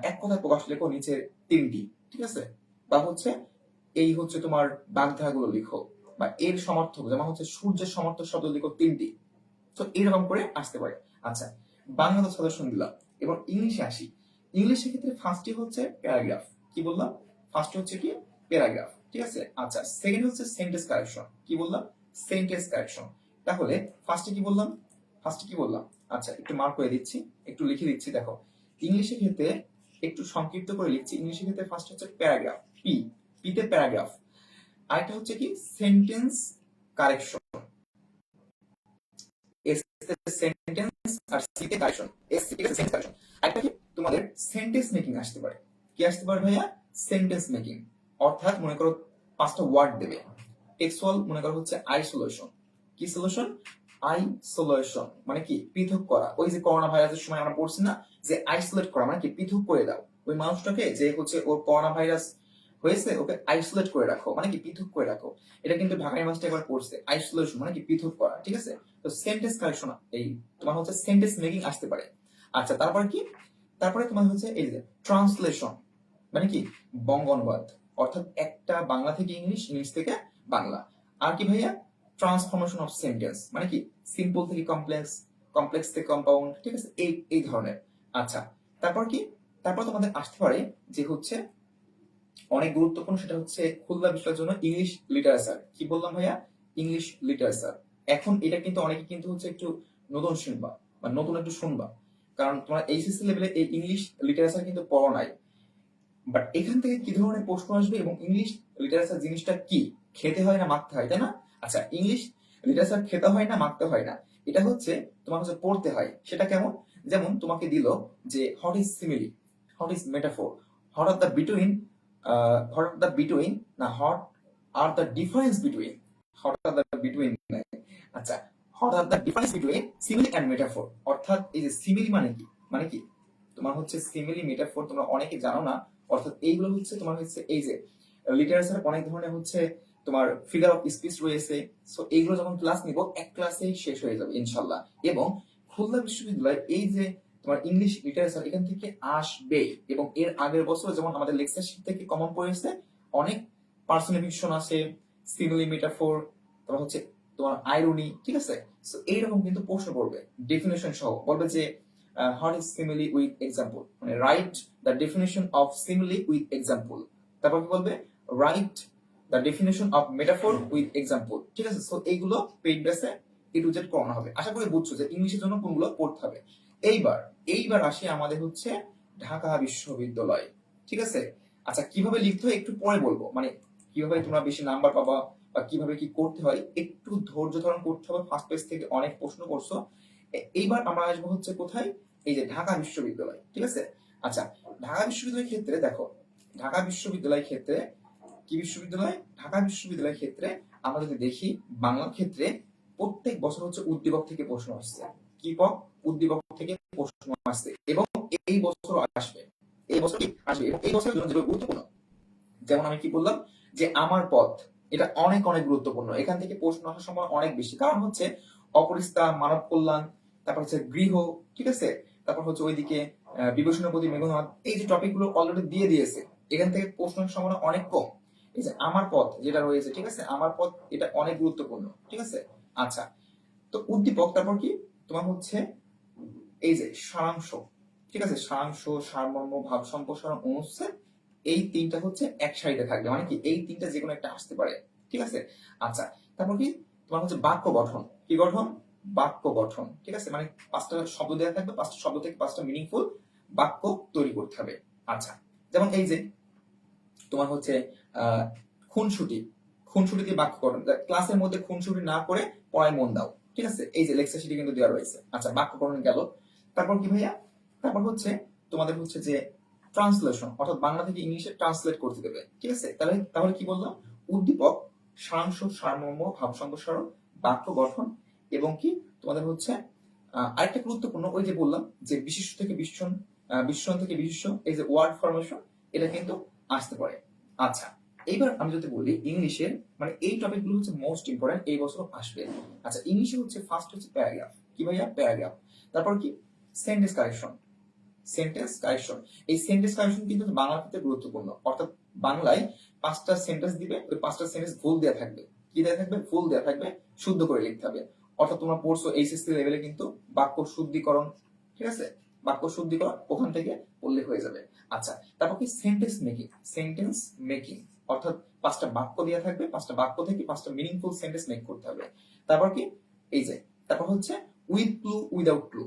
Speaker 1: এক কথায় প্রকাশ লেখো নিচে তিনটি। ঠিক আছে, বা হচ্ছে এই হচ্ছে তোমার বাগধারা গুলো লিখো, বা এর সমর্থক যেমন হচ্ছে সূর্যের সমর্থক শব্দ লিখো তিনটি। তো এরকম করে আসতে পারে। আচ্ছা, বাংলা তো সাজেশন দিলাম, এবার ইংলিশে আসি। ইংলিশের ক্ষেত্রে ফার্স্টে হচ্ছে প্যারাগ্রাফ। কি বললাম? ফার্স্ট হচ্ছে কি প্যারাগ্রাফ। ঠিক আছে, আচ্ছা, সেকেন্ড হচ্ছে সেন্টেন্স কারেকশন। কি বললাম? Sentence correction. তাহলে ফার্স্টে কি বললাম? ফার্স্টে কি বললাম? আচ্ছা, একটু মার্ক করে দিচ্ছি, একটু লিখে দিচ্ছি। দেখো ইংলিশের ক্ষেত্রে একটু সংক্ষিপ্ত করে লিখছি। ইংলিশের ক্ষেত্রে ফার্স্ট হচ্ছে প্যারাগ্রাফ, পি, পিতে প্যারাগ্রাফ। আরেকটা হচ্ছে কি সেন্টেন্স কারেকশন, সেন্টেন্স আর সিতে কারেকশন, এস ঠিক আছে, সেন্টেন্স কারেকশন। একটা কি তোমাদের সেন্টেন্স মেকিং আসতে পারে। কি আসতে পারে ভাইয়া? সেন্টেন্স মেকিং, অর্থাৎ মনে করো পাঁচটা ওয়ার্ড দেবে। টেক্সচুয়াল মনে করো হচ্ছে আইসোলেশন। কি সলিউশন? আইসোলেশন মানে কি পৃথক করা। ওই যে করোনা ভাইরাসের সময় আমরা পড়ছি না যে আইসোলেট করা মানে কি পৃথক করে দাও। ওই মানুষটাকে যে হচ্ছে ওর করোনা ভাইরাস হয়েছে ওকে আইসোলেট করে রাখো, মানে কি পৃথক করে রাখো। এটা কিন্তু ঢাকা ইউনিভার্সিটি একবার পড়ছে, আইসোলেশন মানে কি পৃথক করা। ঠিক আছে, তো সেন্টেন্স কারেকশন এই তোমার হচ্ছে সেন্টেন্স মেকিং আসতে পারে। আচ্ছা, তারপর কি? তারপরে তোমার হচ্ছে এই যে ট্রান্সলেশন মানে কি বঙ্গানুবাদ, অর্থাৎ একটা বাংলা থেকে ইংলিশ, ইংলিশ থেকে বাংলা। আর কি ভাইয়া? ট্রান্সফরমেশন অফ সেন্টেন্স মানে কি সিম্পল থেকে কমপ্লেক্স, কমপ্লেক্স থেকে কম্পাউন্ড। ঠিক আছে, এই এই ধরনের। আচ্ছা, তারপর কি? তারপর তোমাদের আসতে পারে যে হচ্ছে অনেক গুরুত্বপূর্ণ, সেটা হচ্ছে খুলনা বিষয়ের জন্য ইংলিশ লিটারেচার। কি বললাম ভাইয়া? English literature. এখন এটা কিন্তু অনেকে কিন্তু হচ্ছে একটু নতুন শুনবা বা নতুন একটু শুনবা, কারণ তোমার এইচএসসি লেভেলে এই ইংলিশ লিটারেচার কিন্তু পড়া নাই। বাট এখান থেকে কি ধরনের প্রশ্ন আসবে এবং ইংলিশ লিটারেচার জিনিসটা কি, খেতে হয় না মাখতে হয়, তাই না? আচ্ছা, ইংলিশ লিটারেচার খেতে হয় না মাখতে হয় না, এটা হচ্ছে তোমার হচ্ছে পড়তে হয়। সেটা কেমন? যেমন তোমাকে দিল যে what is simile, what is metaphor, what are the between, what are the between না what are the difference between, what are the between. আচ্ছা, what are the difference between simile and metaphor, অর্থাৎ এই যে simile মানে কি, মানে কি তোমার হচ্ছে সিমিলি মেটাফোর তোমরা অনেকে জানো না। অর্থাৎ এইগুলো হচ্ছে তোমার হচ্ছে এই যে লিটারেচার অনেক ধরনের হচ্ছে তোমার ফিগার অফ স্পিচ রয়েছে। সো এইগুলো যখন ক্লাস নিব এক ক্লাসেই শেষ হয়ে যাবে ইনশাল্লাহ। এবং খুলনা বিশ্ববিদ্যালয় এই যে তোমার ইংলিশ লিটারেচার এখান থেকে আসবে, এবং এর আগের বছর যেমন আমাদের লেকচার শিট থেকে কমন পড়েছে অনেক পার্সোনিফিকেশন আছে, সিমিলি মেটাফোর, তারপর হচ্ছে তোমার আইরনি, ঠিক আছে। সো এইরকম কিন্তু প্রশ্ন পড়বে ডেফিনেশন সহ, বলবে যে what is simile with example, মানে right the definition of simile with example. তারপর কি বলবে, right the definition of metaphor with example, ঠিক আছে। সো এইগুলো পেইড বেসে এ টু জেড করানো হবে। আশা করি বুঝছো যে ইংলিশের জন্য কোনগুলো পড়তে হবে। এইবার এইবার আসি আমাদের হচ্ছে ঢাকা বিশ্ববিদ্যালয়, ঠিক আছে। আচ্ছা, কিভাবে লিখতে হয় একটু পরে বলবো, মানে কিভাবে তোমরা বেশি নাম্বার পাবা বা কিভাবে কি করতে হয় একটু ধৈর্য ধারণ করতে হবে। ফার্স্ট পেজ থেকে অনেক প্রশ্ন করছো। এইবার আমরা আসবো হচ্ছে কোথায়, এই যে ঢাকা বিশ্ববিদ্যালয়, ঠিক আছে। আচ্ছা, ঢাকা বিশ্ববিদ্যালয়ের ক্ষেত্রে দেখো, ঢাকা বিশ্ববিদ্যালয়ের ক্ষেত্রে কি বিশ্ববিদ্যালয়, ঢাকা বিশ্ববিদ্যালয়ের ক্ষেত্রে আমরা যদি দেখি বাংলার ক্ষেত্রে প্রত্যেক বছর হচ্ছে উদ্দীপক থেকে প্রশ্ন আসছে। কি পক, উদ্দীপক থেকে প্রশ্ন আসছে, এবং এই বছর আসবে, এই বছর আসবে, এবং এই বছরের জন্য যেগুলো গুরুত্বপূর্ণ, যেমন আমি কি বললাম যে আমার পথ, এটা অনেক অনেক গুরুত্বপূর্ণ। এখান থেকে প্রশ্ন আসার সময় অনেক বেশি, কারণ হচ্ছে অপরিস্কার, মানব কল্যাণ, তারপর হচ্ছে গৃহ, ঠিক আছে। তারপর হচ্ছে ওইদিকে বিভূষণের প্রতি মেঘনাথ, এই যে টপিক গুলো অলরেডি দিয়ে দিয়েছে, এখান থেকে প্রশ্নের সম্ভাবনা অনেক কম। এই যে আমার পথ যেটা রয়েছে, ঠিক আছে, আমার পথ এটা অনেক গুরুত্বপূর্ণ, ঠিক আছে। আচ্ছা, তো উদ্দীপক, তারপর কি তোমার হচ্ছে এই যে সারাংশ, ঠিক আছে, সারাংশ, সারমর্ম, ভাব সম্প্রসারণ, অনুচ্ছেদ, এই তিনটা হচ্ছে এক সাইডে থাকবে, মানে কি এই তিনটা যে কোনো একটা আসতে পারে, ঠিক আছে। আচ্ছা, তারপর কি তোমার হচ্ছে বাক্য গঠন, কি গঠন, বাক্য গঠন, ঠিক আছে, মানে পাঁচটা শব্দ দেওয়া থাকবে, পাঁচটা শব্দ থেকে পাঁচটা মিনিংফুল বাক্য তৈরি করতে হবে। আচ্ছা, যেমন এই যে তোমার হচ্ছে আহ খুনসুটি, খুনসুটি দিয়ে বাক্য গঠন, ক্লাসের মধ্যে খুনসুটি না করে পড়ায় মন দাও, ঠিক আছে, এই যে লেকচার শিটে কিন্তু দেওয়া রয়েছে। আচ্ছা, বাক্য গঠন গেল। তারপর কি ভাইয়া, তারপর হচ্ছে তোমাদের হচ্ছে যে ট্রান্সলেশন, অর্থাৎ বাংলা থেকে ইংলিশে ট্রান্সলেট করতে দেবে, ঠিক আছে। তাহলে তাহলে কি বললাম, উদ্দীপক, সারাংশ, সারমর্ম, ভাব সম্প্রসারণ, বাক্য গঠন, এবং কি তোমাদের হচ্ছে আরেকটা গুরুত্বপূর্ণ, ওই যে বললাম যে বিশিষ্ট থেকে বিশেষণ, বিশেষণ থেকে বিশেষ্য, এই যে ওয়ার্ড ফরমেশন, এটা কিন্তু আসতে পারে। আচ্ছা, এইবার আমি যদি বলি ইংলিশের, মানে এই টপিক গুলো হচ্ছে মোস্ট ইম্পর্টেন্ট, এই বছর আসবে। আচ্ছা, ইংলিশে হচ্ছে ফার্স্ট হচ্ছে প্যারাগ্রাফ, কি ভাইয়া, প্যারাগ্রাফ। তারপর কি সেন্টেন্স কারেকশন, সেন্টেন্স কারেকশন, এই সেন্টেন্স কারেকশন কিন্তু বাংলা ক্ষেত্রে গুরুত্বপূর্ণ। অর্থাৎ বাংলায় পাঁচটা সেন্টেন্স দিবে, ওই পাঁচটা সেন্টেন্স ভুল দেওয়া থাকবে, কি দেওয়া থাকবে, ভুল দেওয়া থাকবে, শুদ্ধ করে লিখতে হবে। অর্থাৎ তোমরা পড়ছো এইচএসসি লেভেলে কিন্তু বাক্য শুদ্ধিকরণ, ঠিক আছে, বাক্য শুদ্ধিকরণ ওখান থেকে পড়লে হয়ে যাবে। আচ্ছা, তারপর কি সেন্টেন্স মেকিং, সেন্টেন্স মেকিং, অর্থাৎ পাঁচটা বাক্য দেওয়া থাকবে, পাঁচটা বাক্য থেকে পাঁচটা মিনিংফুল সেন্টেন্স মেক করতে হবে। তারপর কি এই যে, তারপর হচ্ছে উইথ ক্লু উইদাউট ক্লু,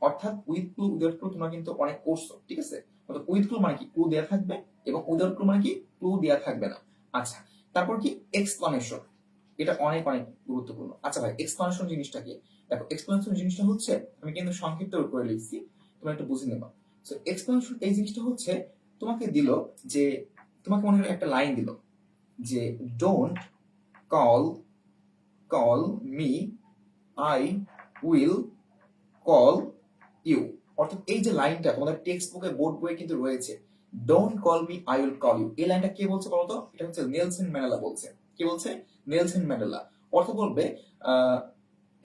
Speaker 1: অর্থাৎ উইথ ক্লু উইদাউট ক্লু তোমরা কিন্তু অনেক করছো, ঠিক আছে। অর্থাৎ উইথ ক্লু মানে কি ক্লু দেওয়া থাকবে, এবং উইদাউট ক্লু মানে কি ক্লু দেওয়া থাকবে না। আচ্ছা, তারপর কি এক্সপ্লানেশন, এটা অনেক অনেক গুরুত্বপূর্ণ। আচ্ছা ভাই, এক্সপ্লানেশন জিনিসটা কি, দেখো এক্সপ্লানেশন জিনিসটা হচ্ছে, আমি কিন্তু সংক্ষিপ্ত করে লিখছি, তোমরা একটু বুঝে নেবা। সো এক্সপ্লানেশন এই জিনিসটা হচ্ছে, তোমাকে দিল যে, তোমাকে মনে হয় একটা লাইন দিল যে don't call call me, I will call you. অর্থাৎ এই যে লাইনটা তোমাদের টেক্সট বুকে, বোর্ড বইয়ে কিন্তু রয়েছে, don't call me, I will call you, এই লাইনটা কে বলছে বলতো, এটা হচ্ছে নেলসন ম্যান্ডেলা বলছে। কি বলছে, নেলসন ম্যান্ডেলা। অর্থ বলবে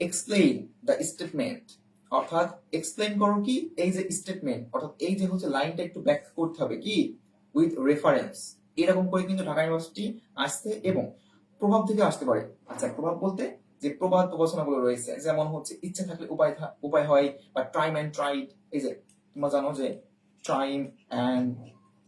Speaker 1: এক্সপ্লেইন দ্য স্টেটমেন্ট, অর্থাৎ এক্সপ্লেইন করো কি এই যে স্টেটমেন্ট, অর্থাৎ এই যে হচ্ছে লাইনটা একটু ব্যাখ্যা করতে হবে কি উইথ রেফারেন্স, এরকম করে কিন্তু ঢাকা ইউনিভার্সিটি আসছে, এবং প্রভাব থেকে আসতে পারে। আচ্ছা, প্রভাব বলতে যে প্রবাদ প্রবচনাগুলো রয়েছে, যেমন হচ্ছে ইচ্ছা থাকলে উপায় উপায় হয়, বা ট্রাইম এন্ড ট্রাইড, এই যে তোমরা জানো যে ট্রাইম এন্ড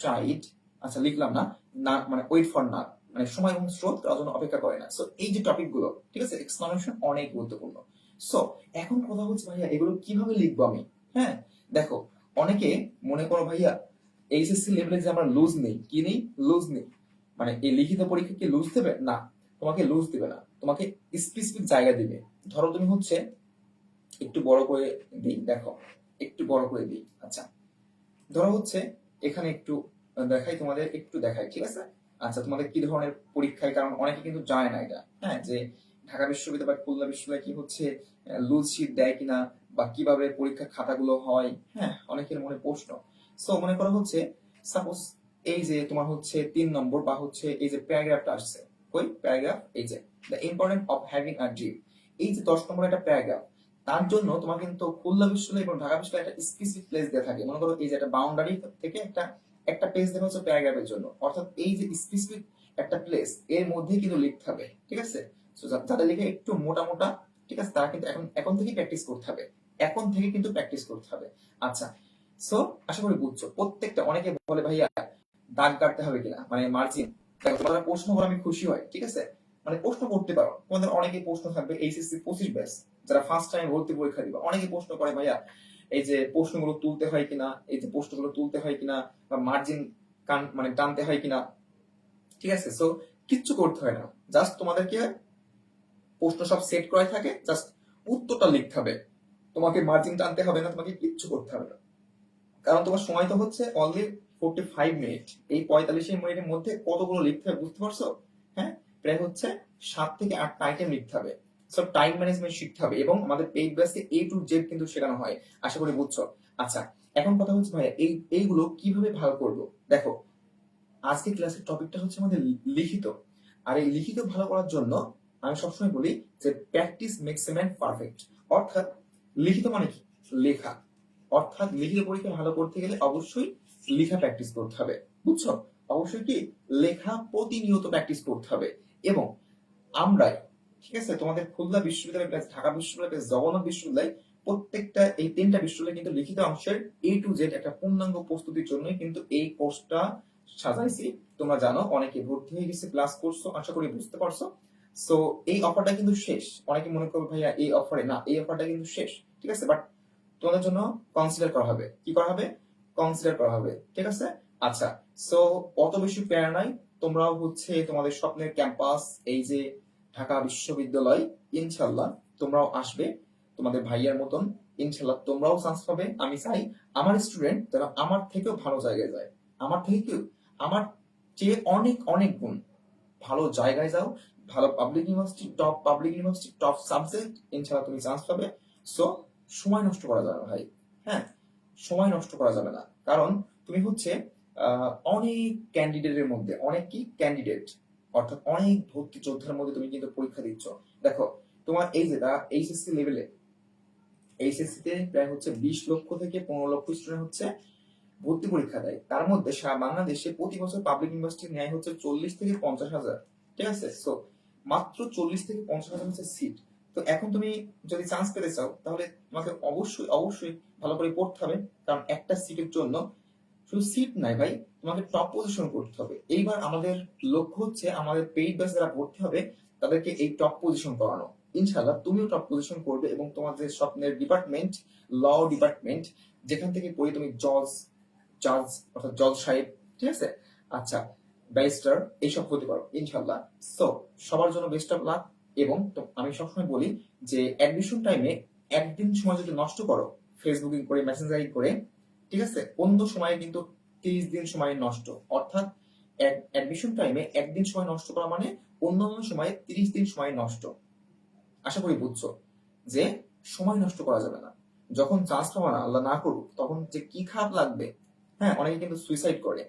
Speaker 1: ট্রাইড, আচ্ছা লিখলাম না, না মানে ওয়েট ফর না, মানে সময় এবং স্রোত কারোর জন্য অপেক্ষা করে না। সো এই যে টপিক গুলো, ঠিক আছে, এক্সপ্লানেশন অনেক গুরুত্বপূর্ণ। সো এখন কথা হচ্ছে ভাইয়া এগুলো কিভাবে লিখবো আমি। হ্যাঁ, দেখো, অনেকে মনে করো ভাইয়া এইচএসসি লেভেলে যে আমরা লুজ নেই, কি নেই, লুজ নেই, মানে এই লিখিত পরীক্ষা কি লুজ দেবে না, তোমাকে লুজ দিবে না, তোমাকে স্পেসিফিক জায়গা দিবে। ধরো তুমি হচ্ছে, একটু বড় করে দিই, দেখো একটু বড় করে দিই। আচ্ছা, ধরো হচ্ছে এখানে একটু দেখাই, তোমাদের একটু দেখাই, ঠিক আছে। আচ্ছা, তোমাদের কি ধরনের পরীক্ষায়, কারণ অনেকে কিন্তু জানে না এটা, হ্যাঁ, যে ঢাকা বিশ্ববিদ্যালয় বা খুলনা বিশ্ববিদ্যালয় কি হচ্ছে লুজ শিট দেয় কিনা, বা কিভাবে পরীক্ষার খাতাগুলো হয়, হ্যাঁ, অনেকের মনে প্রশ্ন। সো মনে করা হচ্ছে, সাপোজ এই যে তোমার হচ্ছে 3 নম্বর, বা হচ্ছে এই যে প্যারাগ্রাফটা আসছে ওই প্যারাগ্রাফ, এই যে the important of having a dream, এই যে 10 নম্বর একটা প্যারাগ্রাফ, তার জন্য তোমার কিন্তু খুলনা বিশ্ববিদ্যালয় এবং ঢাকা বিশ্ববিদ্যালয় একটা স্পেসিফিক প্লেস দেওয়া থাকে। মনে করো এই যে একটা বাউন্ডারি থেকে একটা পেজ দেওয়া হচ্ছে প্যারাগ্রাফের জন্য, অর্থাৎ এই যে স্পেসিফিক একটা প্লেস এর মধ্যে কিন্তু লিখতে হবে, ঠিক আছে? যাদের লিখে একটু মোটা মোটা, ঠিক আছে, তারা কিন্তু এখন থেকেই প্র্যাকটিস করতে হবে, এখন থেকে কিন্তু প্র্যাকটিস করতে হবে। আচ্ছা, সো আশা করি বুঝছো। প্রত্যেকটা, অনেকে বলে ভাইয়া দাগ কাটতে হবে কিনা, মানে মার্জিন, তোমাদের প্রশ্ন করে আমি খুশি হয়, ঠিক আছে, মানে প্রশ্ন করতে পারো, তোমাদের অনেকে প্রশ্ন থাকবে এইচএসসি 25 ব্যাচ যারা ফার্স্ট টাইম ভর্তি পরীক্ষা দিবা, অনেকে প্রশ্ন করে ভাইয়া এই যে প্রশ্নগুলো তুলতে হয় কিনা, এই যে প্রশ্নগুলো তুলতে হয় কিনা, বা মার্জিন মানে টানতে হয় কিনা, ঠিক আছে? সো কিচ্ছু করতে হয় না, জাস্ট তোমাদেরকে প্রশ্ন সব সেট করা থাকে, জাস্ট উত্তরটা লিখতে হবে, তোমাকে মার্জিন টানতে হবে না, তোমাকে কিচ্ছু করতে হবে না। কারণ তোমার সময় তো হচ্ছে অনলি 45 মিনিট, এই 45 মিনিটের মধ্যে কতগুলো লিখতে হবে বুঝতে পারছো? হ্যাঁ, প্রায় হচ্ছে 7 থেকে 8টা আইটেম লিখতে হবে। সব টাইম ম্যানেজমেন্ট শিখতে হবে, এবং আমাদের পেইড ব্যাচে A to Z কিন্তু শেখানো হয়, আশা করি বুঝছো। আচ্ছা, এখন কথা হচ্ছে ভাইয়া এইগুলো কিভাবে ভালো করব। দেখো, আজকে ক্লাসের টপিকটা হচ্ছে আমাদের লিখিত, আর এই লিখিত ভালো করার জন্য আমি সবসময় বলি যে practice makes a man perfect. অর্থাৎ লিখিত মানে কি? লেখা। অর্থাৎ লিখিত পরীক্ষা ভালো করতে গেলে অবশ্যই লেখা প্র্যাকটিস করতে হবে, বুঝছো? অবশ্যই কি লেখা প্রতিনিয়ত প্র্যাকটিস করতে হবে। এবং আমরাই, ঠিক আছে, তোমাদের খুলনা বিশ্ববিদ্যালয় প্লাস ঢাকা বিশ্ববিদ্যালয় প্লাস জগন্নাথ বিশ্ববিদ্যালয়, প্রত্যেকটা এই 3টা বিশ্ববিদ্যালয় কিন্তু লিখিত অংশের A to Z একটা পূর্ণাঙ্গ প্রস্তুতির জন্যই কিন্তু এই কোর্সটা সাজাইছি। তোমরা জানো, অনেকে ভর্তি হয়ে গেছে, ক্লাস করছো, আশা করি বুঝতে পারছো। সো এই অফারটা কিন্তু শেষ। অনেকে মনে করবে ভাইয়া এই অফারে না, এই অফারটা কিন্তু শেষ, ঠিক আছে, বাট তোমাদের জন্য কনসিডার করা হবে। কি করা হবে? কনসিডার করা হবে, ঠিক আছে? আচ্ছা, সো অত বেশি প্যারা নাই, তোমরাও হচ্ছে তোমাদের স্বপ্নের ক্যাম্পাস এই যে ঢাকা বিশ্ববিদ্যালয়, ইনশাল্লাহ তোমরাও আসবে তোমাদের ভাইয়ার মতন, ইনশাল্লাহ তোমরাও চান্স পাবে। আমি চাই আমার স্টুডেন্ট যারা আমার থেকেও ভালো জায়গায় যায়, আমার থেকে কেউ আমার চেয়ে অনেক অনেক গুণ ভালো জায়গায় যাও, ভালো public university, top public university, top subject, ইনশাল্লাহ তুমি চান্স পাবে। সো সময় নষ্ট করা যাবে না ভাই, হ্যাঁ, সময় নষ্ট করা যাবে না। কারণ তুমি হচ্ছে অনেক ক্যান্ডিডেটের মধ্যে, অনেক কি ক্যান্ডিডেট, অর্থাৎ অনেক ভর্তি যোদ্ধার মধ্যে তুমি কিন্তু পরীক্ষা দিচ্ছ। দেখো, তোমার এই যে এইচএসসি লেভেলে, এইচএসসি তে প্রায় হচ্ছে 20 লক্ষ থেকে 15 লক্ষ স্টুডেন্ট হচ্ছে ভর্তি পরীক্ষা দেয়। তার মধ্যে সারা বাংলাদেশে প্রতি বছর পাবলিক ইউনিভার্সিটি নেয় হচ্ছে 40 থেকে 50,000, ঠিক আছে? সো মাত্র 40 থেকে 50,000 হচ্ছে সিট। তো এখন তুমি যদি চান্স পেতে চাও, তাহলে তোমাকে অবশ্যই অবশ্যই ভালো করে পড়তে হবে, কারণ একটা সিটের জন্য শুধু সিট নাই ভাই, তোমাকে টপ পজিশন করতে হবে। এইবার আমাদের লক্ষ্য হচ্ছে আমাদের পেইড ব্যাচ যারা ভর্তি হবে তাদেরকে এই টপ পজিশন করানো। ইনশাআল্লাহ তুমিও টপ পজিশন করবে, এবং তোমাদের স্বপ্নের ডিপার্টমেন্ট, ল ডিপার্টমেন্ট, যেখান থেকে পড়ে তুমি জাজ অর্থাৎ জজ সাহেব, ঠিক আছে, আচ্ছা, ব্যারিস্টার, এইসব হতে পারো ইনশাল্লাহ। সো সবার জন্য বেস্ট অফ লাক। এবং আমি সবসময় বলি যে অ্যাডমিশন টাইমে একদিন সময় যদি নষ্ট করো ফেসবুকিং করে, মেসেঞ্জারিং করে, ঠিক আছে, অন্য সময়ে কিন্তু 30 দিন সময় নষ্ট। অর্থাৎ অ্যাডমিশন টাইমে একদিন সময় নষ্ট করা মানে অন্যান্য সময়ে 30 দিন সময় নষ্ট। আশা করি বুঝছো যে সময় নষ্ট করা যাবে না। যখন চান্স পাবো না, আল্লাহ না করুক, তখন যে কি খারাপ লাগবে। হ্যাঁ, অনেকে কিন্তু সুইসাইড করে।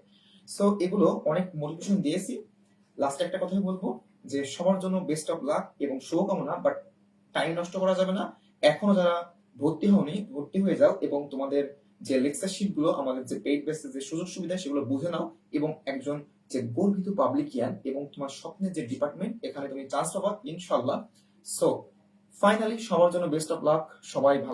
Speaker 1: সো এগুলো অনেক মোটিভেশন দিয়েছি। লাস্টে একটা কথাই বলবো যে সবার জন্য বেস্ট অফ লাক এবং শুভকামনা, বাট টাইম নষ্ট করা যাবে না। এখনো যারা ভর্তি হওনি, ভর্তি হয়ে যাও, এবং তোমাদের যে লেকচার শিট গুলো, আমাদের যে পেইড বেসে যে সুযোগ সুবিধা, সেগুলো বুঝে নাও, এবং একজন যে গর্বিত পাবলিকিয়ান এবং তোমার স্বপ্নের যে ডিপার্টমেন্ট, এখানে তুমি চান্স পাবা ইনশাল্লাহ। সো ফাইনালি সবার জন্য বেস্ট অফ লাক, সবাই ভালো